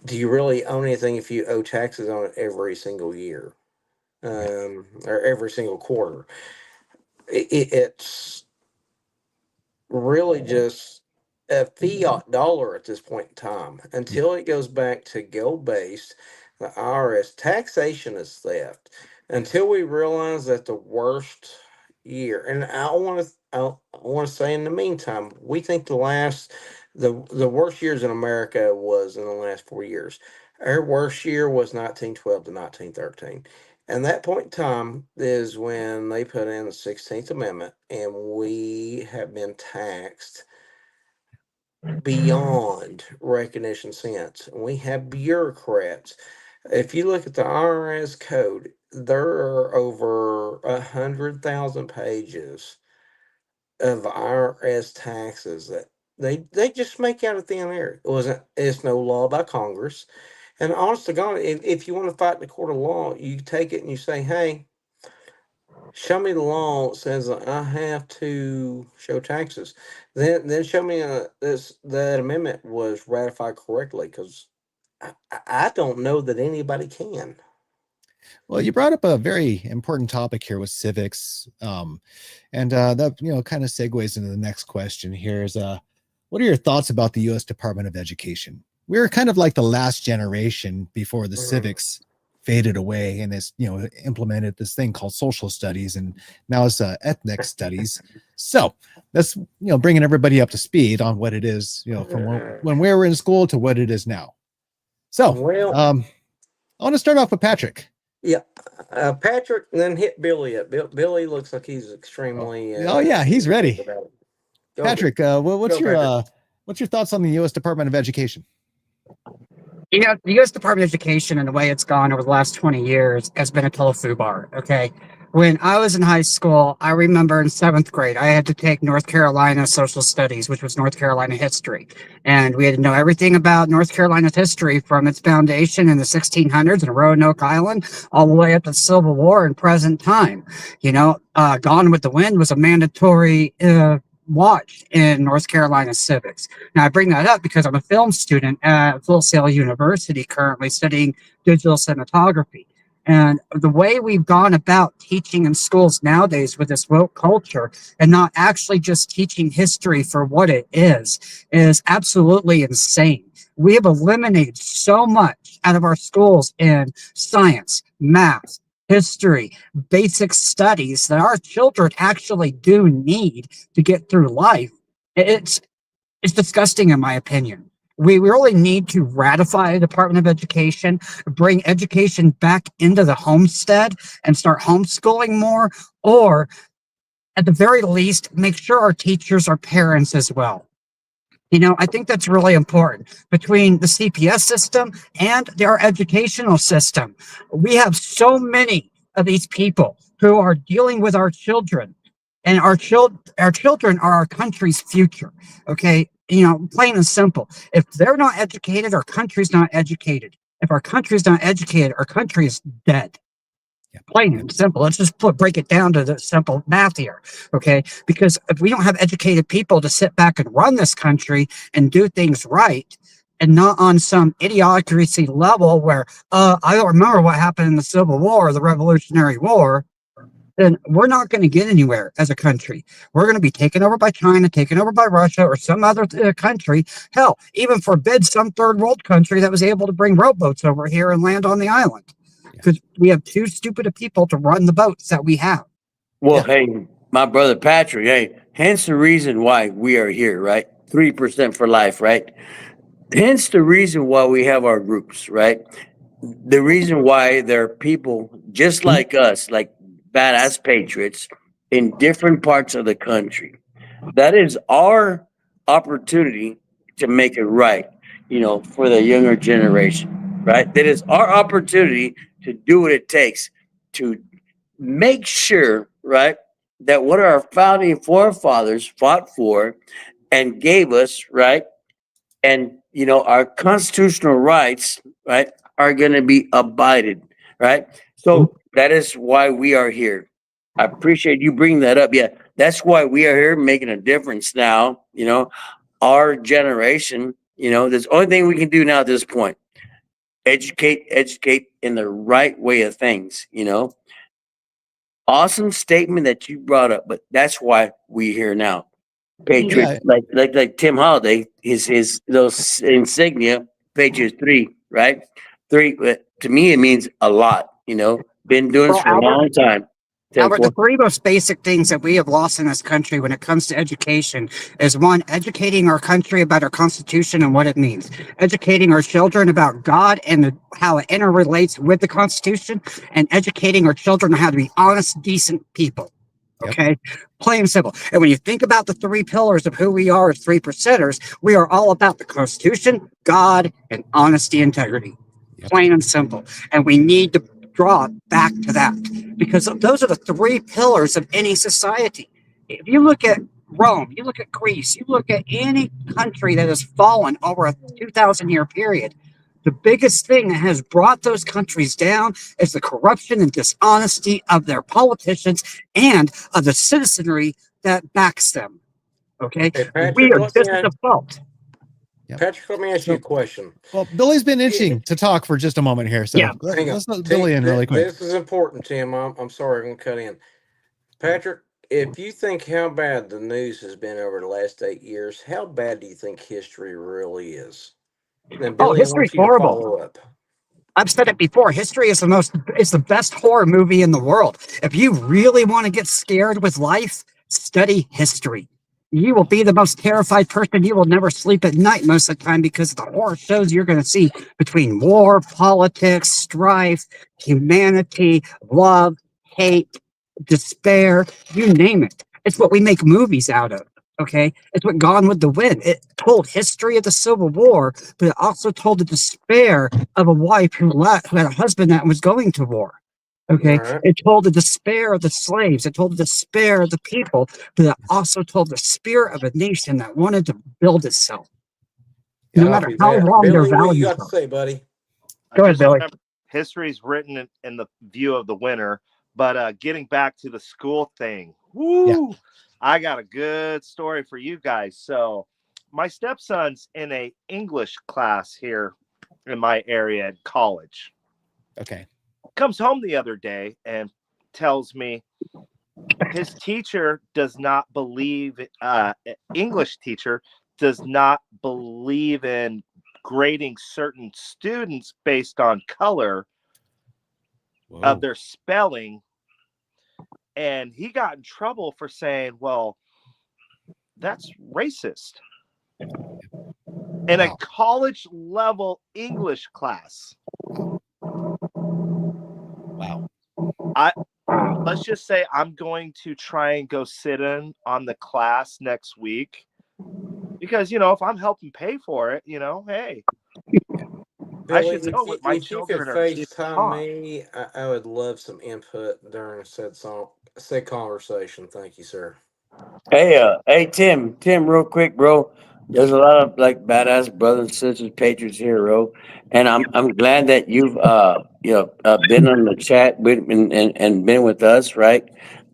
do you really own anything if you owe taxes on it every single year? or every single quarter. It's really just a fiat dollar at this point in time until it goes back to gold based. The IRS taxation is theft until we realize that the worst year, and I want to say in the meantime, we think the worst years in America was in the last 4 years. Our worst year was 1912 to 1913. And that point in time is when they put in the 16th Amendment, and we have been taxed beyond recognition since. We have bureaucrats. If you look at the IRS code, there are over 100,000 pages of IRS taxes that they just make out of thin air. It's no law by Congress. And honest to God, if you want to fight the court of law, you take it and you say, hey, show me the law that says that I have to show taxes. Then show me that amendment was ratified correctly, because I don't know that anybody can. Well, you brought up a very important topic here with civics. And that, kind of segues into the next question here is, what are your thoughts about the U.S. Department of Education? We were kind of like the last generation before the civics faded away, and it's, implemented this thing called social studies, and now it's ethnic studies. So that's, bringing everybody up to speed on what it is, from when we were in school to what it is now. So, I want to start off with Patrick. Yeah, Patrick, and then hit Billy up. Billy looks like he's extremely. Yeah, he's ready. Patrick, what's your thoughts on the U.S. Department of Education? The U.S. Department of Education and the way it's gone over the last 20 years has been a total foobar. Okay. When I was in high school, I remember in 7th grade, I had to take North Carolina social studies, which was North Carolina history. And we had to know everything about North Carolina's history from its foundation in the 1600s in Roanoke Island all the way up to the Civil War and present time. Gone with the Wind was a mandatory watched in North Carolina civics. Now, I bring that up because I'm a film student at Full Sail University, currently studying digital cinematography. And the way we've gone about teaching in schools nowadays with this woke culture and not actually just teaching history for what it is absolutely insane. We have eliminated so much out of our schools in science, math, history, basic studies that our children actually do need to get through life. It's disgusting, in my opinion. We really need to ratify the Department of Education, bring education back into the homestead and start homeschooling more, or at the very least, make sure our teachers are parents as well. I think that's really important between the CPS system and our educational system. We have so many of these people who are dealing with our children, and our children are our country's future. Okay. Plain and simple. If they're not educated, our country's not educated. If our country's not educated, our country is dead. Plain and simple. Let's just break it down to the simple math here, okay? Because if we don't have educated people to sit back and run this country and do things right, and not on some idiocracy level where I don't remember what happened in the Civil War or the Revolutionary War, then we're not going to get anywhere as a country. We're going to be taken over by China, taken over by Russia, or some other country. Hell, even forbid some third world country that was able to bring rowboats over here and land on the island. Because we have too stupid of people to run the boats that we have. Well, hey, my brother Patrick, hence the reason why we are here, right? 3% for life, right? Hence the reason why we have our groups, right? The reason why there are people just like us, like badass patriots in different parts of the country. That is our opportunity to make it right, for the younger generation, right? That is our opportunity to do what it takes to make sure, right, that what our founding forefathers fought for and gave us, right, and our constitutional rights, right, are going to be abided, right? So that is why we are here. I appreciate you bringing that up. Yeah, that's why we are here, making a difference now. Our generation, there's the only thing we can do now at this point. educate in the right way of things, you know. Awesome statement that you brought up, but that's why we're here now. Patriots, Yeah. like Tim Holiday, his those insignia, Patriots 3, right? 3 to me it means a lot, you know. Been doing this Well, for a long time. 10 Albert, the 4. three most basic things that we have lost in this country when it comes to education is one, educating our country about our Constitution and what it means, educating our children about God and how it interrelates with the Constitution, and educating our children on how to be honest, decent people. Yep. Okay, plain and simple. And when you think about the three pillars of who we are as 3%ers, we are all about the Constitution, God, and honesty, integrity. Yep. Plain and simple. And we need to draw back to that because those are the three pillars of any society. If you look at Rome, you look at Greece, you look at any country that has fallen over a 2,000-year period, the biggest thing that has brought those countries down is the corruption and dishonesty of their politicians and of the citizenry that backs them. Okay? Hey, Patrick, We are let just me at the fault. Patrick, let me ask you a question. Well, Billy's been itching to talk for just a moment here, so Yeah. Hang on. let's let Billy in really quick. This is important, Tim. I'm sorry, I'm going to cut in. Patrick, if you think how bad the news has been over the last 8 years, how bad do you think history really is? Then Billy, I History's want you to horrible. follow up. I've said it before. History is the best horror movie in the world. If you really want to get scared with life, study history. You will be the most terrified person. You will never sleep at night most of the time because of the horror shows you're going to see between war, politics, strife, humanity, love, hate, despair, you name it. It's what we make movies out of. Okay, it's what Gone with the Wind. It told history of the Civil War, but it also told the despair of a wife who had a husband that was going to war. Okay, All right. it told the despair of the slaves. It told the despair of the people, but it also told the spirit of a nation that wanted to build itself, no matter Copy how that. wrong their Billy, what you values got to are. say, buddy? Go ahead, Just Billy. remember, history's written in the view of the winner. But getting back to the school thing, woo! I got a good story for you guys. So my stepson's in a English class here in my area at college. Okay. Comes home the other day and tells me his teacher does not believe, English teacher does not believe in grading certain students based on color of their spelling. And he got in trouble for saying, well, that's racist. In a college level English class. Wow. Let's just say I'm going to try and go sit in on the class next week because, you know, if I'm helping pay for it, you know, hey, Billy, I should know what my if you could children are being FaceTime taught. me, I would love some input during said conversation. Thank you, sir. Hey, Tim, real quick, bro. There's a lot of like badass brothers and sisters, patriots here, bro. And I'm glad that you've been on the chat and been with us, right?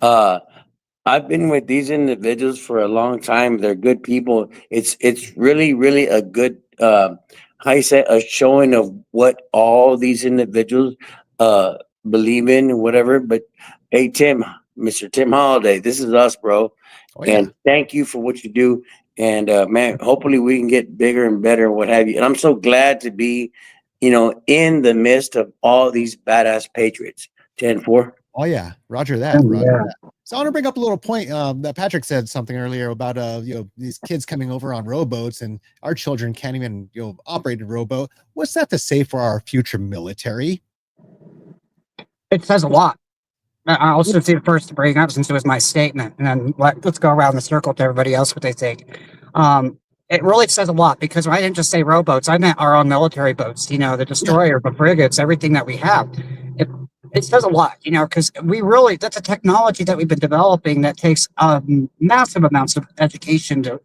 I've been with these individuals for a long time. They're good people. It's really a good how you say a showing of what all these individuals believe in and whatever. But hey, Tim, Mr. Tim Holiday, this is us, bro. Oh, yeah. And thank you for what you do. And man, hopefully we can get bigger and better and what have you. And I'm so glad to be, in the midst of all these badass patriots. 10-4. Oh yeah, Roger that. Roger that. So I want to bring up a little point that Patrick said something earlier about these kids coming over on rowboats and our children can't even operate a rowboat. What's that to say for our future military? It says a lot. I'll also be the first to bring up since it was my statement, and then let's go around the circle to everybody else what they think. It really says a lot because I didn't just say rowboats; I meant our own military boats. The destroyer, the frigates, everything that we have. It says a lot, because that's a technology that we've been developing that takes massive amounts of education to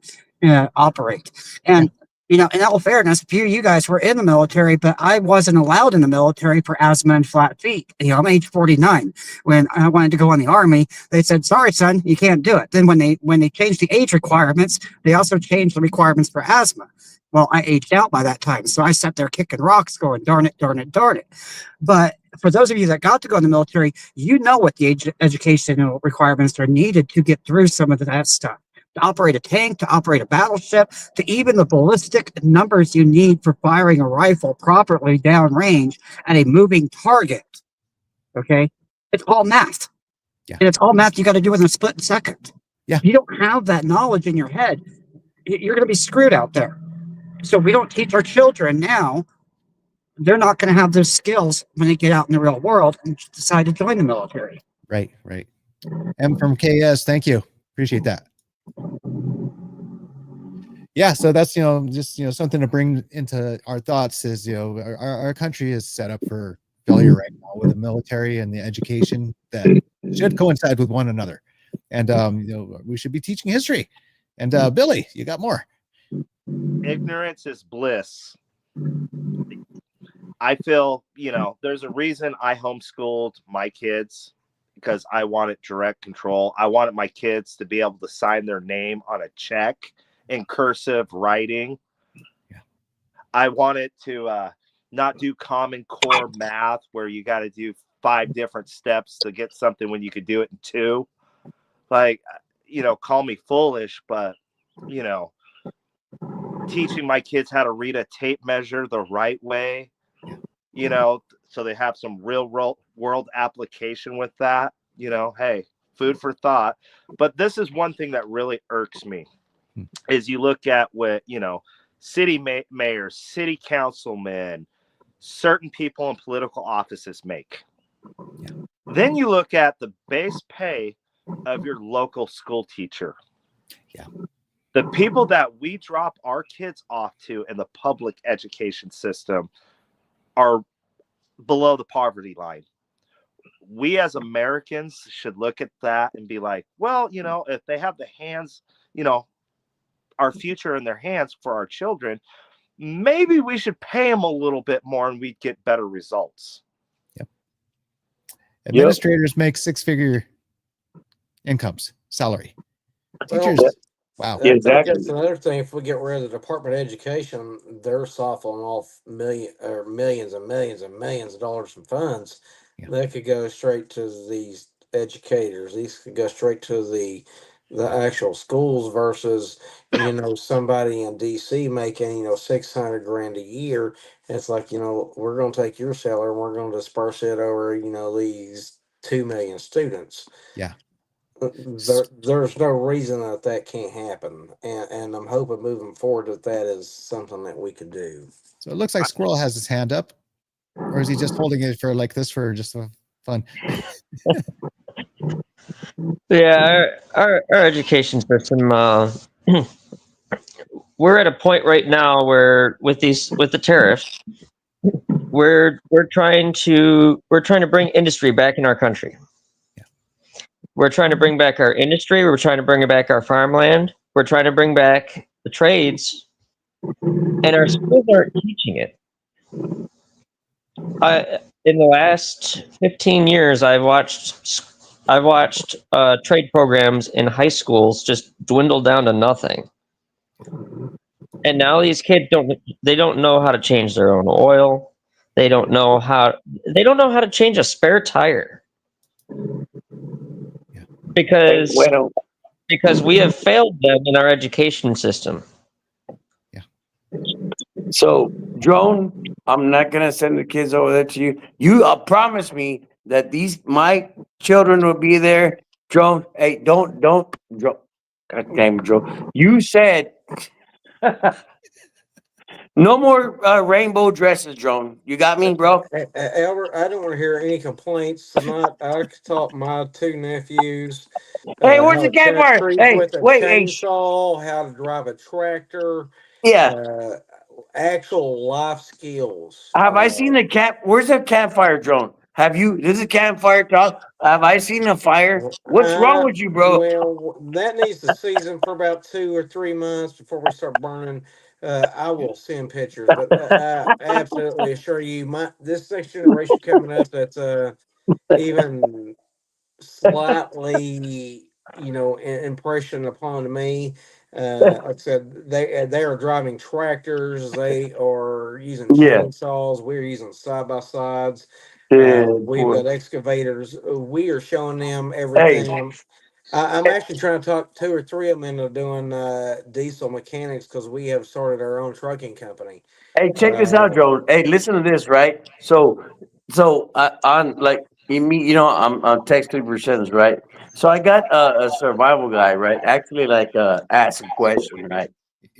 operate. And in all fairness, a few of you guys were in the military, but I wasn't allowed in the military for asthma and flat feet. I'm age 49. When I wanted to go in the Army, they said, sorry, son, you can't do it. Then when they changed the age requirements, they also changed the requirements for asthma. Well, I aged out by that time. So I sat there kicking rocks going, darn it, darn it, darn it. But for those of you that got to go in the military, you know what the educational requirements are needed to get through some of that stuff. To operate a tank, to operate a battleship, to even the ballistic numbers you need for firing a rifle properly downrange at a moving target. Okay? It's all math. Yeah. And it's all math you got to do in a split second. Yeah. If you don't have that knowledge in your head, you're going to be screwed out there. So we don't teach our children now. They're not going to have those skills when they get out in the real world and decide to join the military. Right, right. M from KS, thank you. Appreciate that. Yeah, so that's, just, something to bring into our thoughts is, our country is set up for failure right now with the military and the education that should coincide with one another. And, we should be teaching history. And Billy, you got more. Ignorance is bliss. I feel, there's a reason I homeschooled my kids, because I wanted direct control. I wanted my kids to be able to sign their name on a check in cursive writing. Yeah. I wanted to not do Common Core math where you got to do 5 different steps to get something when you could do it in 2. Like, call me foolish, but, teaching my kids how to read a tape measure the right way, so they have some real world application with that, hey, food for thought. But this is one thing that really irks me is you look at what, city mayors, city councilmen, certain people in political offices make. Yeah. Then you look at the base pay of your local school teacher. Yeah. The people that we drop our kids off to in the public education system are below the poverty line. We as Americans should look at that and be like, well, if they have the hands, our future in their hands for our children, maybe we should pay them a little bit more and we'd get better results. Yep. Administrators make 6-figure incomes, salary. Teachers, wow. Exactly. That's another thing. If we get rid of the Department of Education, they're siphoning off millions and millions and millions of dollars in funds. Yeah. They could go straight to these educators. These could go straight to the actual schools versus somebody in DC making $600 grand a year. It's like, we're going to take your salary and we're going to disperse it over these 2 million students. Yeah. There's no reason that can't happen, and I'm hoping moving forward that is something that we could do. So it looks like Squirrel has his hand up, or is he just holding it for like this for just fun? Yeah, our education system. We're at a point right now where with the tariffs, we're trying to bring industry back in our country. We're trying to bring back our industry. We're trying to bring back our farmland. We're trying to bring back the trades, and our schools aren't teaching it. In the last 15 years, I've watched trade programs in high schools just dwindle down to nothing. And now these kids don't know how to change their own oil. They don't know how to change a spare tire. Because we have failed them in our education system. Yeah. So, Drone, I'm not gonna send the kids over there to you. You promise me that my children will be there. Drone, hey, don't, Drone. God damn it, Drone. You said no more rainbow dresses, Drone. You got me, bro? Albert, I don't want to hear any complaints. I taught my 2 nephews. Hey, where's the campfire? Hey, with a wait, chainsaw, how to drive a tractor. Yeah. Actual life skills. Have I seen the where's the campfire, Drone? Have you? This is campfire talk. Have I seen a fire? What's wrong with you, bro? Well, that needs to season for about 2 or 3 months before we start burning. I will send pictures, but I absolutely assure you, this next generation coming up that's even slightly, impression upon me, Like I said, they are driving tractors. They are using Yeah. chainsaws. We're using side by sides. Yeah, We've boy. got excavators. We are showing them Hey, everything. I'm actually trying to talk 2 or 3 of them into doing diesel mechanics because we have started our own trucking company. hey, check this out, Joe. Hey, listen to this, right? So on like I'm on text 3%, right? So I got a survival guy, right? Actually, like ask a question, right?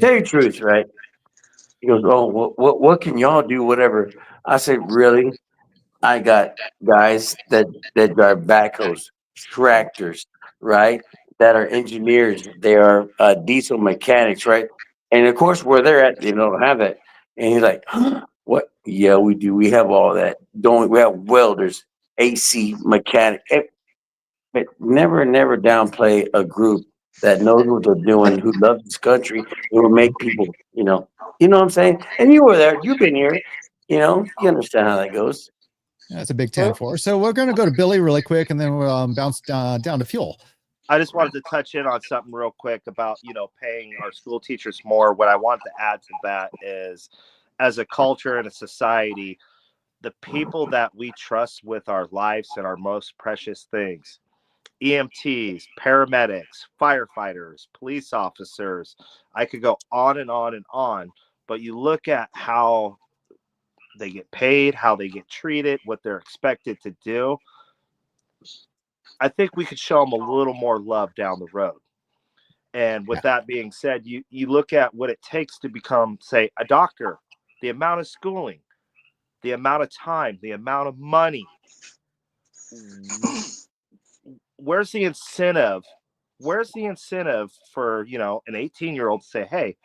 Tell you the truth, right? He goes, "Oh, what can y'all do? Whatever." I said, "Really? I got guys that drive backhoes, tractors, right? That are engineers. They are diesel mechanics, right? And of course, where they're at, they don't have that." And he's like, "What? Yeah, we do. We have all that. Don't we have welders, AC mechanic? But never downplay a group that knows what they're doing, who loves this country, who will make people, you know what I'm saying? And you were there. You've been here. You understand how that goes." That's a big 10 for. So we're going to go to Billy really quick, and then we'll bounce down to fuel. I just wanted to touch in on something real quick about, paying our school teachers more. What I want to add to that is, as a culture and a society, the people that we trust with our lives and our most precious things, EMTs, paramedics, firefighters, police officers, I could go on and on and on, but you look at how they get paid, how they get treated, what they're expected to do. I think we could show them a little more love down the road. And with that being said, you look at what it takes to become, say, a doctor, the amount of schooling, the amount of time, the amount of money. Where's the incentive? Where's the incentive for, an 18-year-old to say, hey,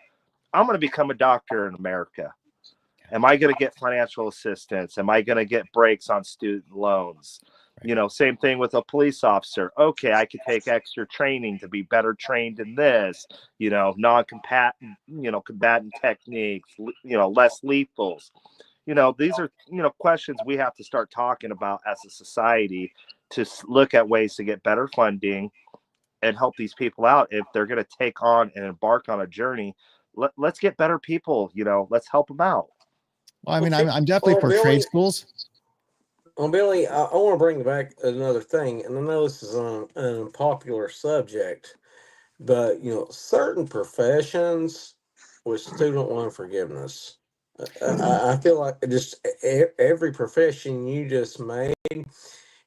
I'm going to become a doctor in America? Am I going to get financial assistance? Am I going to get breaks on student loans? Same thing with a police officer. Okay, I could take extra training to be better trained in this, non-combatant, combatant techniques, less lethals. These are, questions we have to start talking about as a society to look at ways to get better funding and help these people out if they're going to take on and embark on a journey. Let's get better people, let's help them out. Well, I mean, I'm definitely for Billy, trade schools. Well, Billy, I want to bring back another thing, and I know this is an unpopular subject, but certain professions with student loan forgiveness, I feel like just every profession you just made,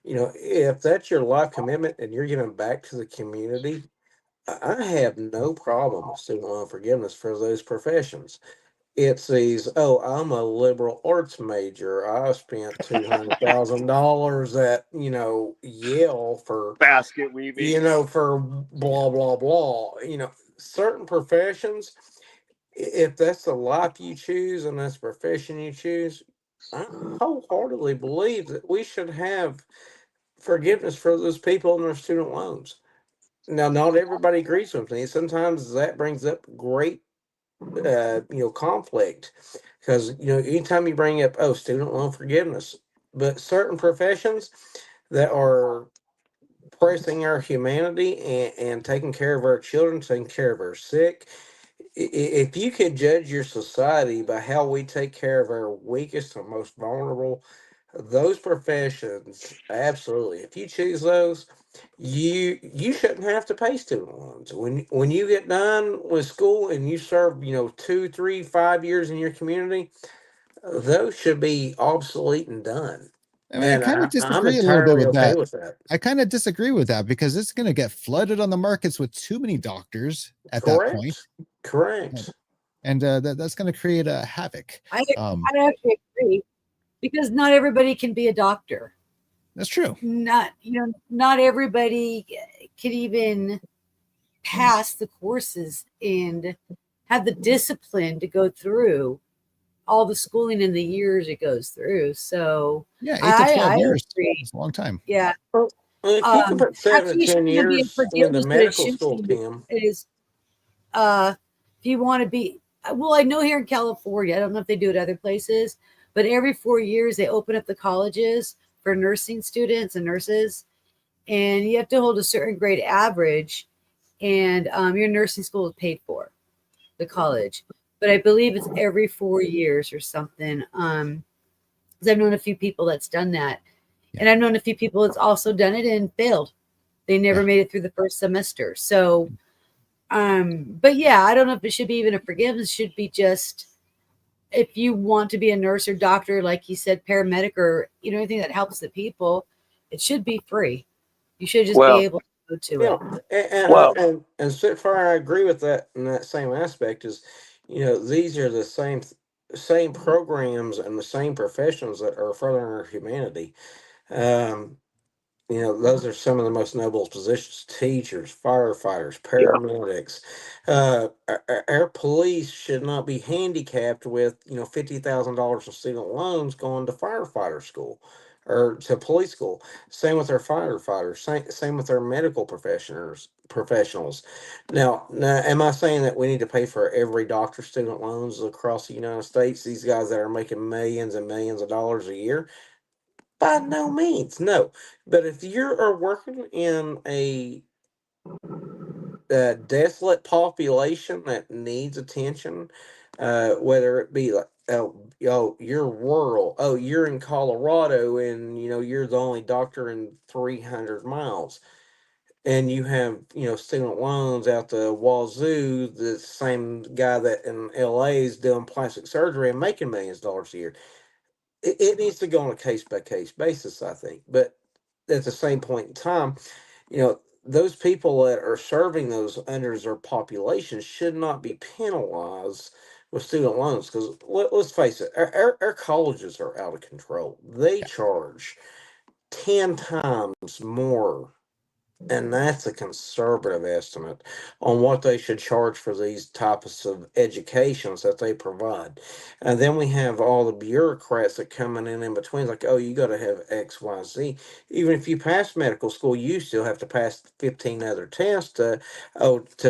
if that's your life commitment and you're giving back to the community, I have no problem with student loan forgiveness for those professions. It says, "Oh, I'm a liberal arts major. I spent $200,000 at Yale for Basket weaving. for blah blah blah." Certain professions, if that's the life you choose and that's the profession you choose, I wholeheartedly believe that we should have forgiveness for those people and their student loans. Now, not everybody agrees with me. Sometimes that brings up great conflict, because anytime you bring up, oh, student loan forgiveness, but certain professions that are pressing our humanity and taking care of our children, taking care of our sick, if you could judge your society by how we take care of our weakest and most vulnerable, those professions, absolutely, if you choose those, you shouldn't have to pay student loans when you get done with school and you serve 2, 3, 5 years in your community. Those should be obsolete and done, I mean, I and kind of I'm disagree a little bit entirely with okay that. with that. I kind of disagree with that because it's going to get flooded on the markets with too many doctors at that point. Correct. And that's going to create a havoc. I actually agree, because not everybody can be a doctor. That's true. Not everybody can even pass the courses and have the discipline to go through all the schooling in the years it goes through. So yeah, 8 to 12 years. Agree. It's a long time. Yeah. Well, if you can put 7 to 10 Be a years into medical school, Tim. Is if you want to be, well, I know here in California, I don't know if they do it other places, but every 4 years they open up the colleges for nursing students and nurses, and you have to hold a certain grade average. and your nursing school is paid for, the college. But I believe it's every 4 years or something. Because I've known a few people that's done that. Yeah. And I've known a few people that's also done it and failed. They never made it through the first semester. So, but yeah, I don't know if it should be even a forgiveness. It should be just, if you want to be a nurse or doctor, like you said, paramedic, or, you know, anything that helps the people, it should be free. You should just be Well, able to go to Yeah, it. and Spitfire, I agree with that in that same aspect. Is, you know, these are the same programs and the same professions that are furthering our humanity. Um, you know, those are some of the most noble positions: teachers, firefighters, yeah. paramedics. Our police should not be handicapped with, you know, $50,000 in student loans going to firefighter school or to police school. Same with our firefighters. Same with our medical professionals. Now, am I saying that we need to pay for every doctor's student loans across the United States? These guys that are making millions and millions of dollars a year? By no means, no. But if you are working in a desolate population that needs attention, whether it be like, oh, you're rural, oh, you're in Colorado, and you know you're the only doctor in 300 miles, and you have, you know, student loans out the wazoo, the same guy that in LA is doing plastic surgery and making millions of dollars a year. It needs to go on a case by case basis, I think. But at the same point in time, you know, those people that are serving those under their population should not be penalized with student loans, because let's face it, our colleges are out of control. They charge 10 times more, and that's a conservative estimate on what they should charge for these types of educations that they provide. And then we have all the bureaucrats that coming in between, like, oh, you got to have X, Y, Z. Even if you pass medical school, you still have to pass 15 other tests to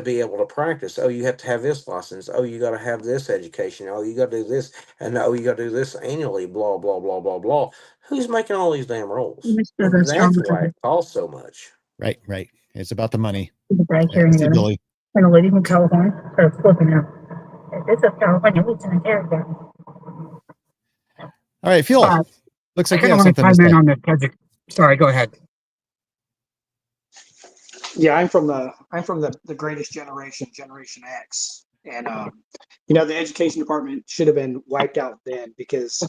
be able to practice. Oh, you have to have this license. Oh, you got to have this education. Oh, you got to do this, and oh, you got to do this annually. Blah blah blah blah blah. Who's making all these damn rules? Mr. And the strong that's why trigger. it costs so much. Right, right. It's about the money. The bright Yeah, hearing see, again. Billy. And a lady from California started flipping out. This is California, we in character. All right, Phil. Looks I like you kind of have want to something to chime in say. on this subject. Sorry, go ahead. Yeah, I'm from the greatest generation, Generation X, and you know, the education department should have been wiped out then, because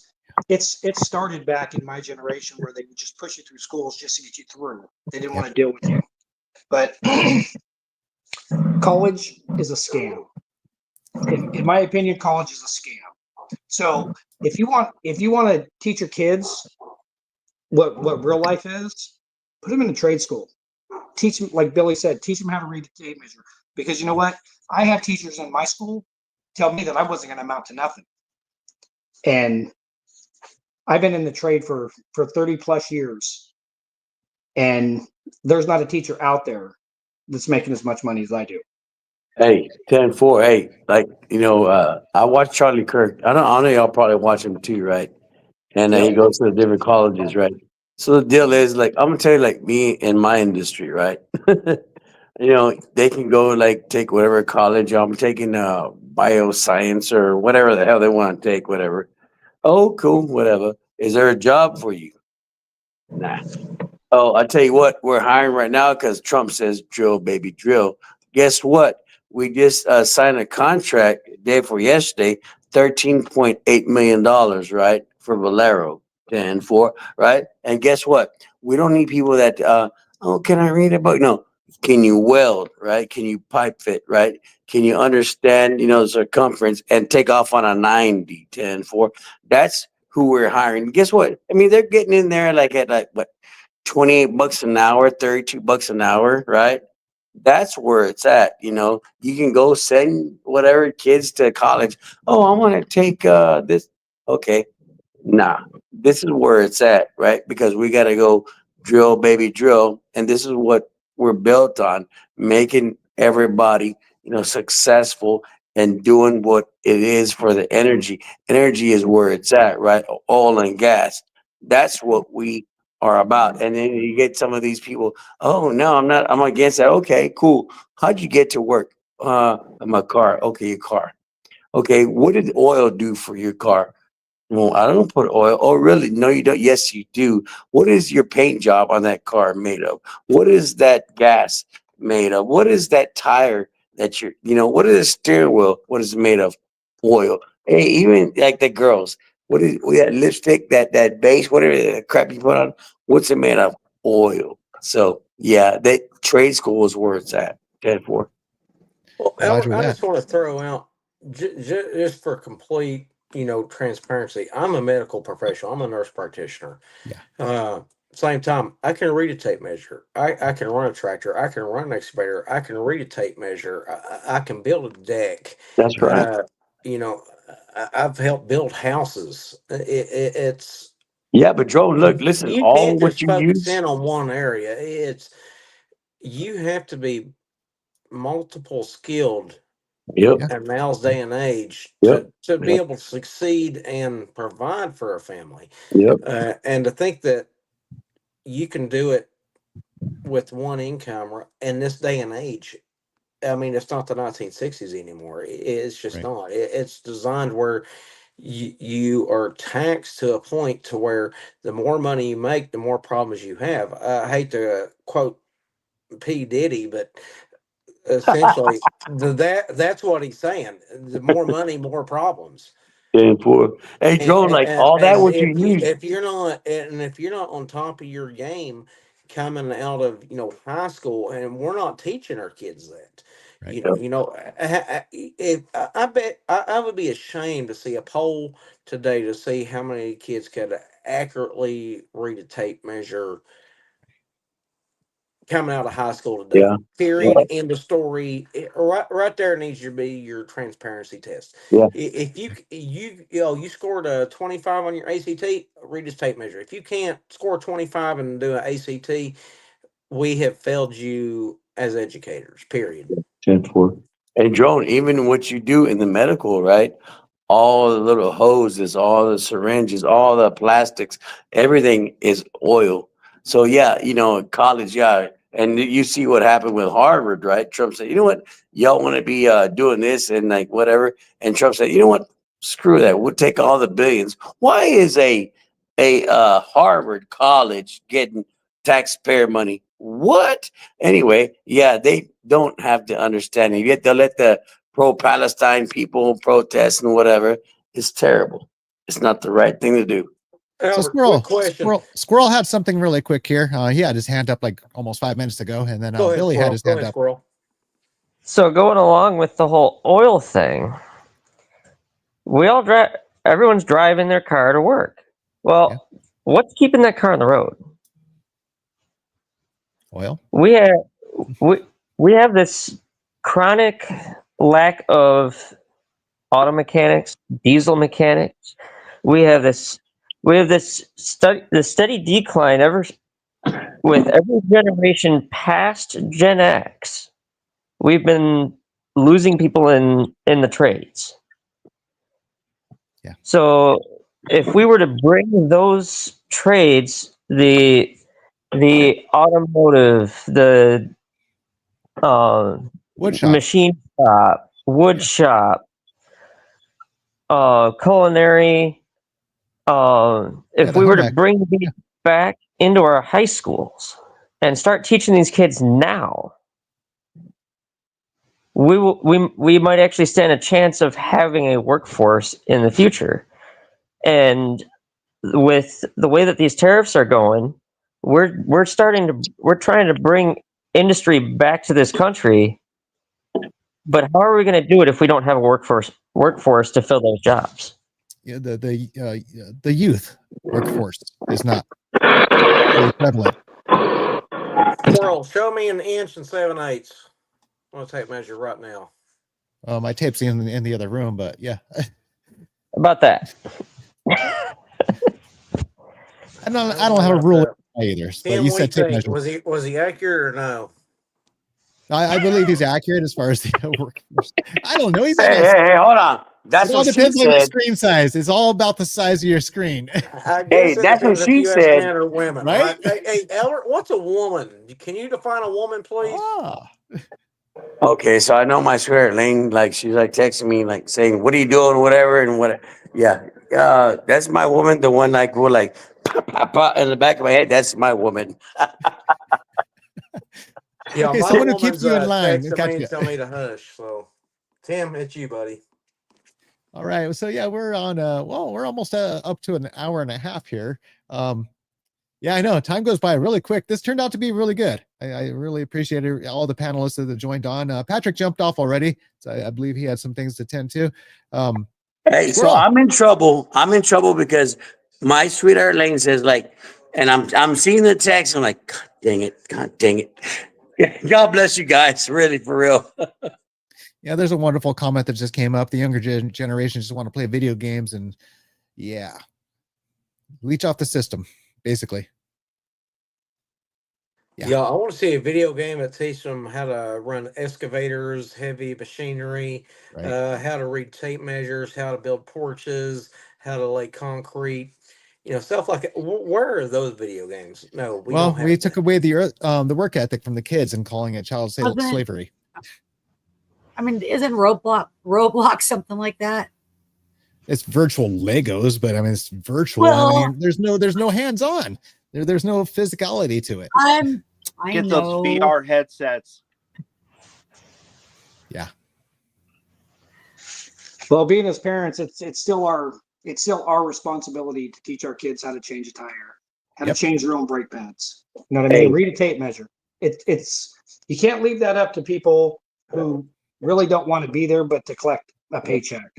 it started back in my generation where they would just push you through schools just to get you through. They didn't want to deal with you. But college is a scam. In my opinion, college is a scam. So if you want to teach your kids what real life is, put them in a trade school. Teach them, like Billy said, teach them how to read the tape measure. Because you know what? I have teachers in my school tell me that I wasn't going to amount to nothing. And I've been in the trade for 30 plus years. And there's not a teacher out there that's making as much money as I do. Hey, 10-4. Hey, like, you know, I watch Charlie Kirk. I know y'all probably watch him too, right? And he goes to the different colleges, right? So the deal is, like, I'm gonna tell you, like, me in my industry, right? You know, they can go like take whatever college. I'm taking bioscience or whatever the hell they want to take, whatever. Oh, cool, whatever. Is there a job for you? Nah. Oh, I tell you what, we're hiring right now because Trump says drill, baby, drill. Guess what? We just signed a contract day before yesterday, $13.8 million, right, for Valero, 10-4, right? And guess what? We don't need people that, oh, can I read a book? No. Can you weld, right? Can you pipe fit, right? Can you understand, you know, circumference and take off on a 90, 10-4? That's who we're hiring. Guess what? I mean, they're getting in there like at like what, $28 an hour, $32 an hour, right? That's where it's at. You know, you can go send whatever kids to college. Oh, I want to take this. Okay, nah, this is where it's at, right? Because we got to go drill, baby, drill, and this is what we're built on: making everybody, you know, successful and doing what it is for the energy. Energy is where it's at, right? Oil and gas. That's what we are about. And then you get some of these people, oh no, I'm against that. Okay, cool. How'd you get to work? My car. Okay, your car. Okay, what did oil do for your car? Well, I don't put oil. Oh, really? No, you don't. Yes, you do. What is your paint job on that car made of? What is that gas made of? What is that tire that what is the steering wheel? What is it made of? Oil. Hey, even like the girls, what is that lipstick, that base, whatever the crap you put on? What's it made of? Oil. So yeah, that trade school is where it's at. 10-4. Well, Roger I that. just want to throw out just for complete, transparency. I'm a medical professional. I'm a nurse practitioner. Yeah. Same time, I can read a tape measure. I can run a tractor. I can run an excavator. I can read a tape measure. I can build a deck. That's right. I've helped build houses. It's Yeah, but Joe, look, listen, you all can't what just you focus use. in on one area. You have to be multiple skilled Yep. Yeah. in now's day and age Yep. to be Yep. able to succeed and provide for a family. Yep. And to think that you can do it with one income in this day and age. I mean, it's not the 1960s anymore. It's just Right. not. It's designed where you are taxed to a point to where the more money you make, the more problems you have. I hate to quote P. Diddy, but essentially that's what he's saying. The more money, more problems. 10-4. Hey, Joe, like all that As what you use. if you're not on top of your game coming out of high school, and we're not teaching our kids that. Right. If I bet I would be ashamed to see a poll today to see how many kids could accurately read a tape measure coming out of high school today. Yeah. Period. End of story. Right there needs to be your transparency test. Yeah. If you scored a 25 on your ACT, read his tape measure. If you can't score 25 and do an ACT, we have failed you as educators. Period. 10-4. And Joan, even what you do in the medical, right? All the little hoses, all the syringes, all the plastics, everything is oil. So yeah, in college, yeah. And you see what happened with Harvard, right? Trump said, you know what, y'all want to be doing this and like whatever. And Trump said, you know what, screw that. We'll take all the billions. Why is a Harvard college getting taxpayer money? What? Anyway, yeah, they don't have the understanding. Yet they'll let the pro-Palestine people protest and whatever. It's terrible. It's not the right thing to do. So Albert, quick question. Squirrel had something really quick here. He had his hand up like almost 5 minutes ago, and then Go ahead, Billy Squirrel. had his Go hand ahead, up. Squirrel. So going along with the whole oil thing, everyone's driving their car to work. Well, what's keeping that car on the road? Oil. We have this chronic lack of auto mechanics, diesel mechanics. We have this steady decline with every generation past Gen X. We've been losing people in the trades. Yeah. So if we were to bring those trades, the automotive, the Wood shop. machine shop, wood shop, culinary, if we were to bring these back into our high schools and start teaching these kids now, we might actually stand a chance of having a workforce in the future. And with the way that these tariffs are going, we're trying to bring industry back to this country. But how are we going to do it if we don't have a workforce to fill those jobs? Yeah, the youth workforce is not really prevalent. Squirrel, show me an inch and 7/8. I'm gonna tape measure right now. My tape's in the other room, but yeah. About that. I don't have a rule either. But you said tape measure. Was he accurate or no? I believe he's accurate as far as the workforce. I don't know. He's Hey, hold on. That's It all what she depends on your said. screen size. It's all about the size of your screen. I Hey, guess it that's what depends if she you ask said. men or women, Right? right? Hey, Albert, what's a woman? Can you define a woman, please? Ah, Okay, so I know my sweater, Lane, like she's like texting me, like saying, "What are you doing?" Whatever, and what. Yeah, that's my woman. The one like will like pop, pop, pop in the back of my head. That's my woman. Yeah, okay, my someone who keeps woman's you in line. texting me Gotcha. and tell me to hush. So, Tim, it's you, buddy. All right. So yeah, we're on well, we're almost up to an hour and a half here. Yeah, I know time goes by really quick. This turned out to be really good. I really appreciate all the panelists that joined on. Patrick jumped off already, so I believe he had some things to tend to. Hey, so Squirrel. I'm in trouble. I'm in trouble because my sweetheart Lane says like, and I'm seeing the text. I'm like, God dang it, God dang it. God bless you guys, really for real. Yeah, there's a wonderful comment that just came up. The younger generation just want to play video games and yeah, leech off the system, basically. Yeah, I want to see a video game that teaches them how to run excavators, heavy machinery, Right. how to read tape measures, how to build porches, how to lay concrete, stuff like that. Where are those video games? No, we Well, don't have we that. took away the work ethic from the kids and calling it child slavery. I mean, isn't Roblox something like that? It's virtual Legos, but I mean it's virtual. Well, I mean, there's no hands-on. There's no physicality to it. I Get know. those VR headsets. Yeah. Well, being as parents, it's still our responsibility to teach our kids how to change a tire, how to change their own brake pads. You know what I mean? Hey. Read a tape measure. It's you can't leave that up to people who really don't want to be there, but to collect a paycheck.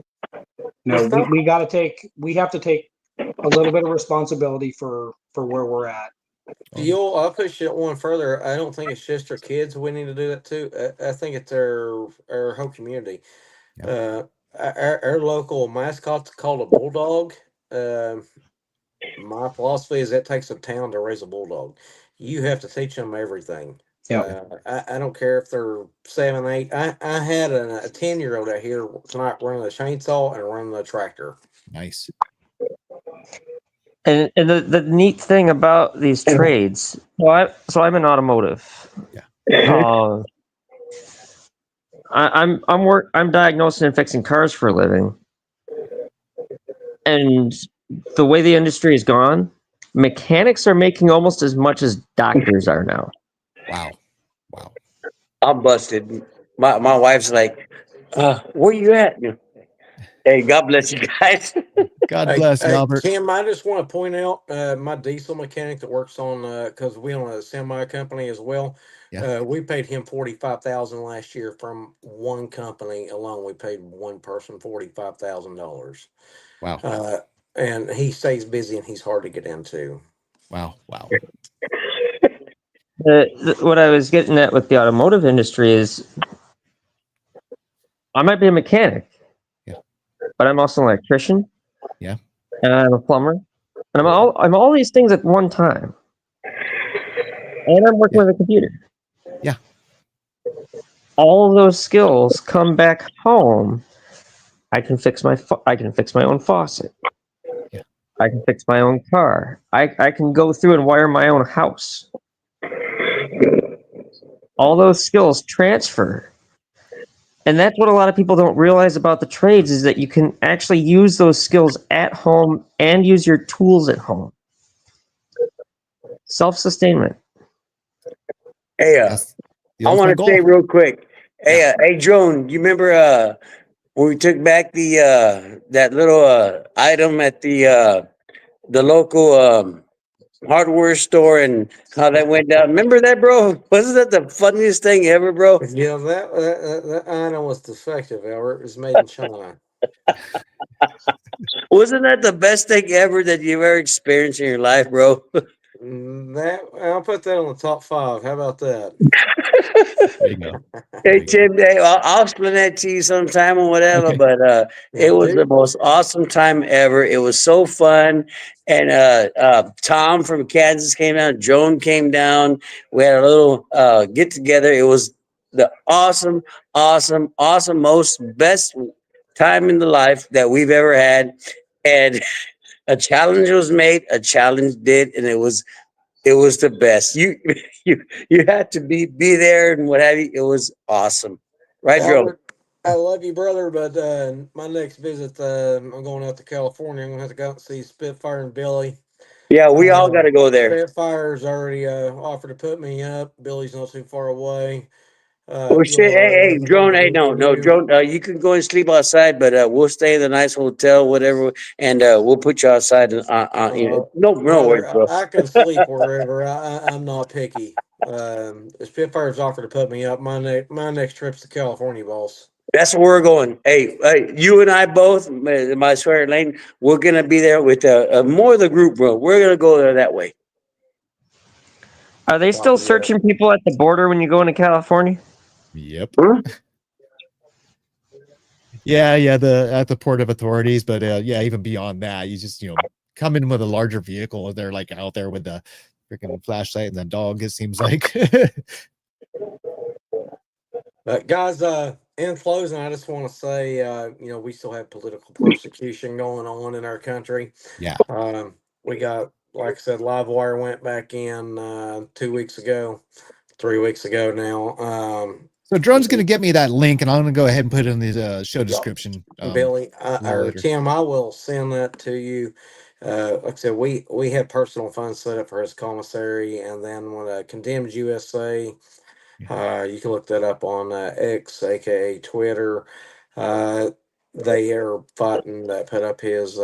No, we have to take a little bit of responsibility for where we're at. I'll push it one further. I don't think it's just our kids. We need to do that too. I think it's our whole community. Our local mascot's called a bulldog. My philosophy is it takes a town to raise a bulldog. You have to teach them everything. Yeah. I don't care if they're 7, 8. I had a 10-year-old out here tonight running the chainsaw and running the tractor. Nice. And the neat thing about these trades, so I'm in automotive. Yeah. I'm diagnosing and fixing cars for a living, and the way the industry has gone, mechanics are making almost as much as doctors are now. Wow. I'm busted. My wife's like, where you at? Hey, God bless you guys. God bless you, Albert. Tim, I just want to point out my diesel mechanic that works on because we own a semi company as well. Yeah. We paid him $45,000 last year from one company alone. We paid one person $45,000. Wow. And he stays busy and he's hard to get into. Wow. What I was getting at with the automotive industry is I might be a mechanic, but I'm also an electrician. Yeah. And I'm a plumber. And I'm all these things at one time. And I'm working with a computer. Yeah. All of those skills come back home. I can fix my own faucet. Yeah. I can fix my own car. I can go through and wire my own house. All those skills transfer. And that's what a lot of people don't realize about the trades is that you can actually use those skills at home and use your tools at home. Self-sustainment. Hey, I want to say real quick. Hey, hey, Drone, you remember when we took back the that little item at the local hardware store and how that went down? Remember that, bro? Wasn't that the funniest thing ever, bro? Yeah, that item was defective, Albert. It was made in China. Wasn't that the best thing ever that you've ever experienced in your life, bro? I'll put that on the top 5. How about that? There you go. Hey, Tim, hey, I'll explain that to you sometime or whatever, but it was the most awesome time ever. It was so fun. And Tom from Kansas came down. Joan came down. We had a little get together. It was the awesome, most best time in the life that we've ever had. And a challenge was made, a challenge did, and it was the best. You had to be there and what have you. It was awesome. Right, Joe? I love you, brother, but my next visit, I'm going out to California. I'm going to have to go out and see Spitfire and Billy. Yeah, we all got to go there. Spitfire's already offered to put me up. Billy's not too far away. Oh If you shit! all Hey, drone! Hey, no, do- drone. You can go and sleep outside, but we'll stay in the nice hotel, whatever, and we'll put you outside. No worries, brother, bro. I can sleep wherever. I'm not picky. Spitfire's offered to put me up. My next trip's to California, boss. That's where we're going. Hey, you and I both, my sweater Lane, we're gonna be there with more of the group, bro. We're gonna go there that way. Are they still searching people at the border when you go into California? Yep. Huh? Yeah, at the port of authorities, but yeah, even beyond that, you just come in with a larger vehicle. They're like out there with the freaking flashlight and the dog. It seems like. But guys, in closing, I just want to say, we still have political persecution going on in our country. Yeah. We got, like I said, Livewire went back in 2 weeks ago, 3 weeks ago now. So Drone's going to get me that link, and I'm going to go ahead and put it in the show description. Billy, or later. Tim, I will send that to you. Like I said, we have personal funds set up for his commissary, and then when Condemned USA. You can look that up on X, aka Twitter. They are fighting to put up his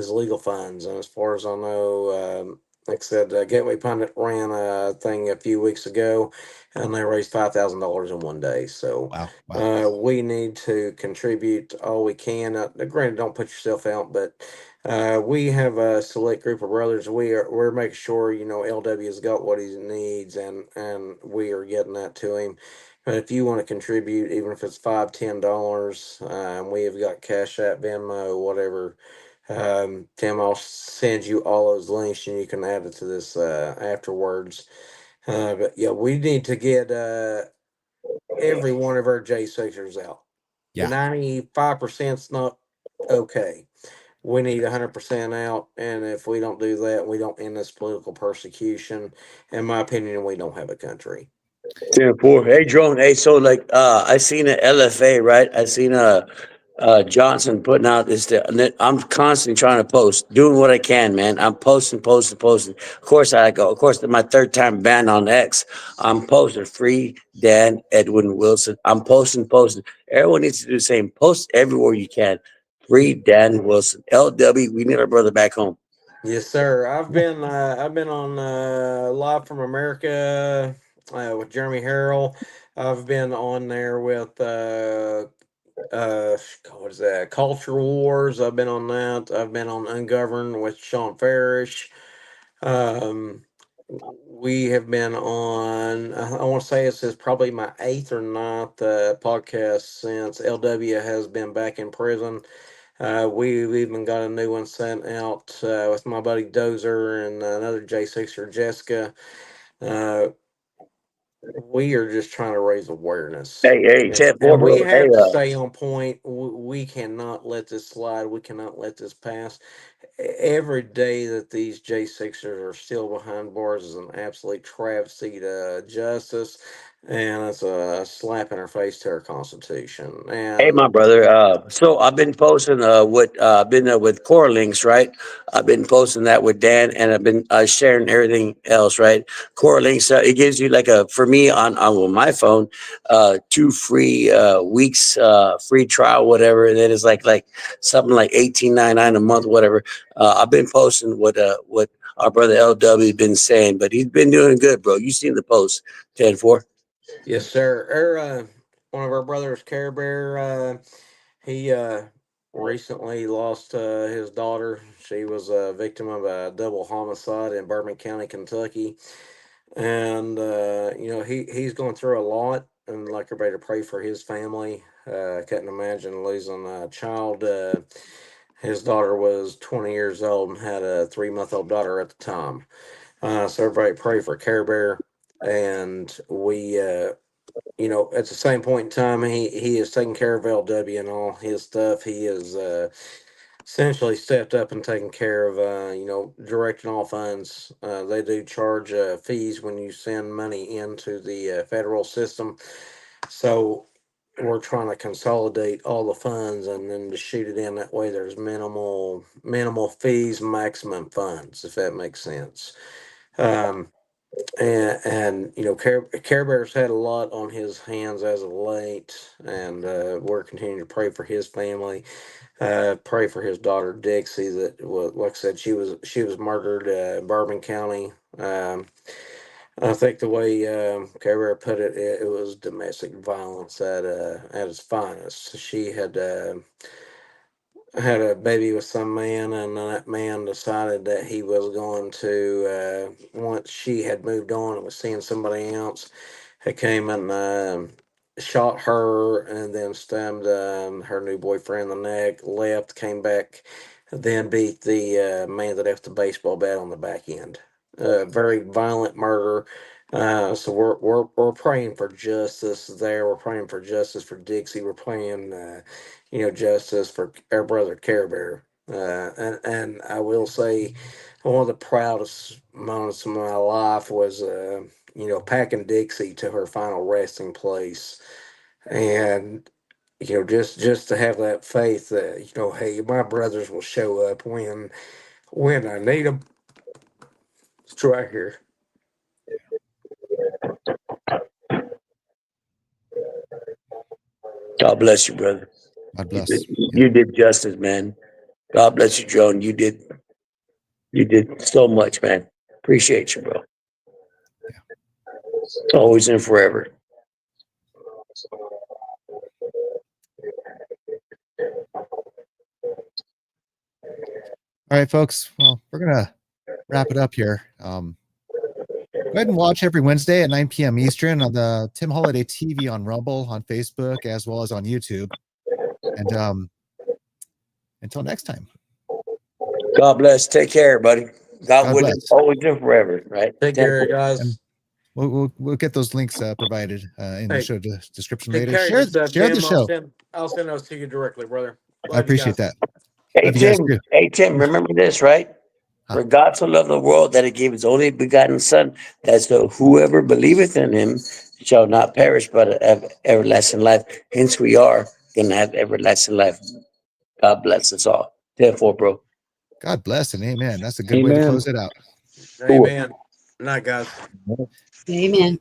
legal funds, and as far as I know, like I said, Gateway Pundit ran a thing a few weeks ago, and they raised $5,000 in one day. So wow. we need to contribute all we can. Granted, don't put yourself out, but we have a select group of brothers. We're making sure LW's got what he needs, and we are getting that to him. But if you want to contribute, even if it's $5, $10, we have got Cash App, Venmo, whatever. Tim, I'll send you all those links, and you can add it to this afterwards. But yeah, we need to get every one of our J6ers out. Yeah. 95%'s not okay. We need 100% out, and if we don't do that, we don't end this political persecution. In my opinion, we don't have a country. 10-4. Hey, drone. Hey, so like I seen an LFA, right? I seen Johnson putting out this. I'm constantly trying to post, doing what I can, man. I'm posting. Of course, Of course, my third time banned on X. I'm posting free Dan Edwin Wilson. I'm posting. Everyone needs to do the same. Post everywhere you can. Free Dan Wilson. LW. We need our brother back home. Yes, sir. I've been on Live from America with Jeremy Harrell. I've been on there with what is that? Culture Wars. I've been on that. I've been on Ungoverned with Sean Farish. We have been on. I want to say this is probably my 8th or 9th podcast since LW has been back in prison. We've even got a new one sent out with my buddy Dozer and another J6er, Jessica. We are just trying to raise awareness. Hey, 10-4, and we bro. have to stay on point. We cannot let this slide. We cannot let this pass. Every day that these J6ers are still behind bars is an absolute travesty to justice, and it's a slap in our face to our Constitution. And Hey, my brother. So I've been posting with Core Links, right? I've been posting that with Dan, and I've been sharing everything else, right? Core Links. It gives you for me on my phone, 2 free weeks, free trial, whatever. And then it's like something like $18.99 a month, whatever. I've been posting what our brother LW been saying, but he's been doing good, bro. You seen the post, 10-4? Yes, sir. One of our brothers, Care Bear, he recently lost his daughter. She was a victim of a double homicide in Bourbon County, Kentucky. And, he's going through a lot, and like everybody to pray for his family. Couldn't imagine losing a child. His daughter was 20 years old and had a 3-month-old daughter at the time. So everybody pray for Care Bear. And we you know, at the same point in time, he is taking care of LW and all his stuff. He is essentially stepped up and taken care of, you know, directing all funds. They do charge fees when you send money into the federal system. So we're trying to consolidate all the funds and then to shoot it in that way. There's minimal fees, maximum funds, if that makes sense. And you know, Care Bear's had a lot on his hands as of late, and we're continuing to pray for his family. Pray for his daughter Dixie. That, well, like I said, she was murdered in Bourbon County. I think the way Care Bear put it, it was domestic violence at its finest. She had a baby with some man, and that man decided that he was going to, once she had moved on and was seeing somebody else, he came and shot her and then stabbed her new boyfriend in the neck, left, came back, then beat the man that left the baseball bat on the back end. Very violent murder. So we're praying for justice there. We're praying for justice for Dixie. We're praying, you know, justice for our brother Care Bear. And I will say, one of the proudest moments of my life was, you know, packing Dixie to her final resting place, and you know, just to have that faith that, you know, hey, my brothers will show up when I need them. It's right here. God bless you, brother. God bless. You did justice, man. God bless you, Joan. You did so much, man. Appreciate you, bro. Always and forever. All right, folks. Well, we're gonna wrap it up here. Go ahead and watch every Wednesday at 9 p.m. Eastern on the Tim Holiday TV on Rumble, on Facebook, as well as on YouTube. And until next time. God bless. Take care, buddy. God willing, bless. always and forever. Right. Take care, guys. And we'll get those links provided in the show description Take later. care Share of yourself, the Tim. show. I'll send those to you directly, brother. I appreciate that. Hey, Love you guys Tim. too. Hey, Tim. Remember this, right? For God so loved the world that he gave his only begotten Son, that so whoever believeth in him shall not perish, but have everlasting life. Hence we are going to have everlasting life. God bless us all. Therefore, bro. God bless and amen. That's a good way to close it out. Amen. Night, guys. Amen.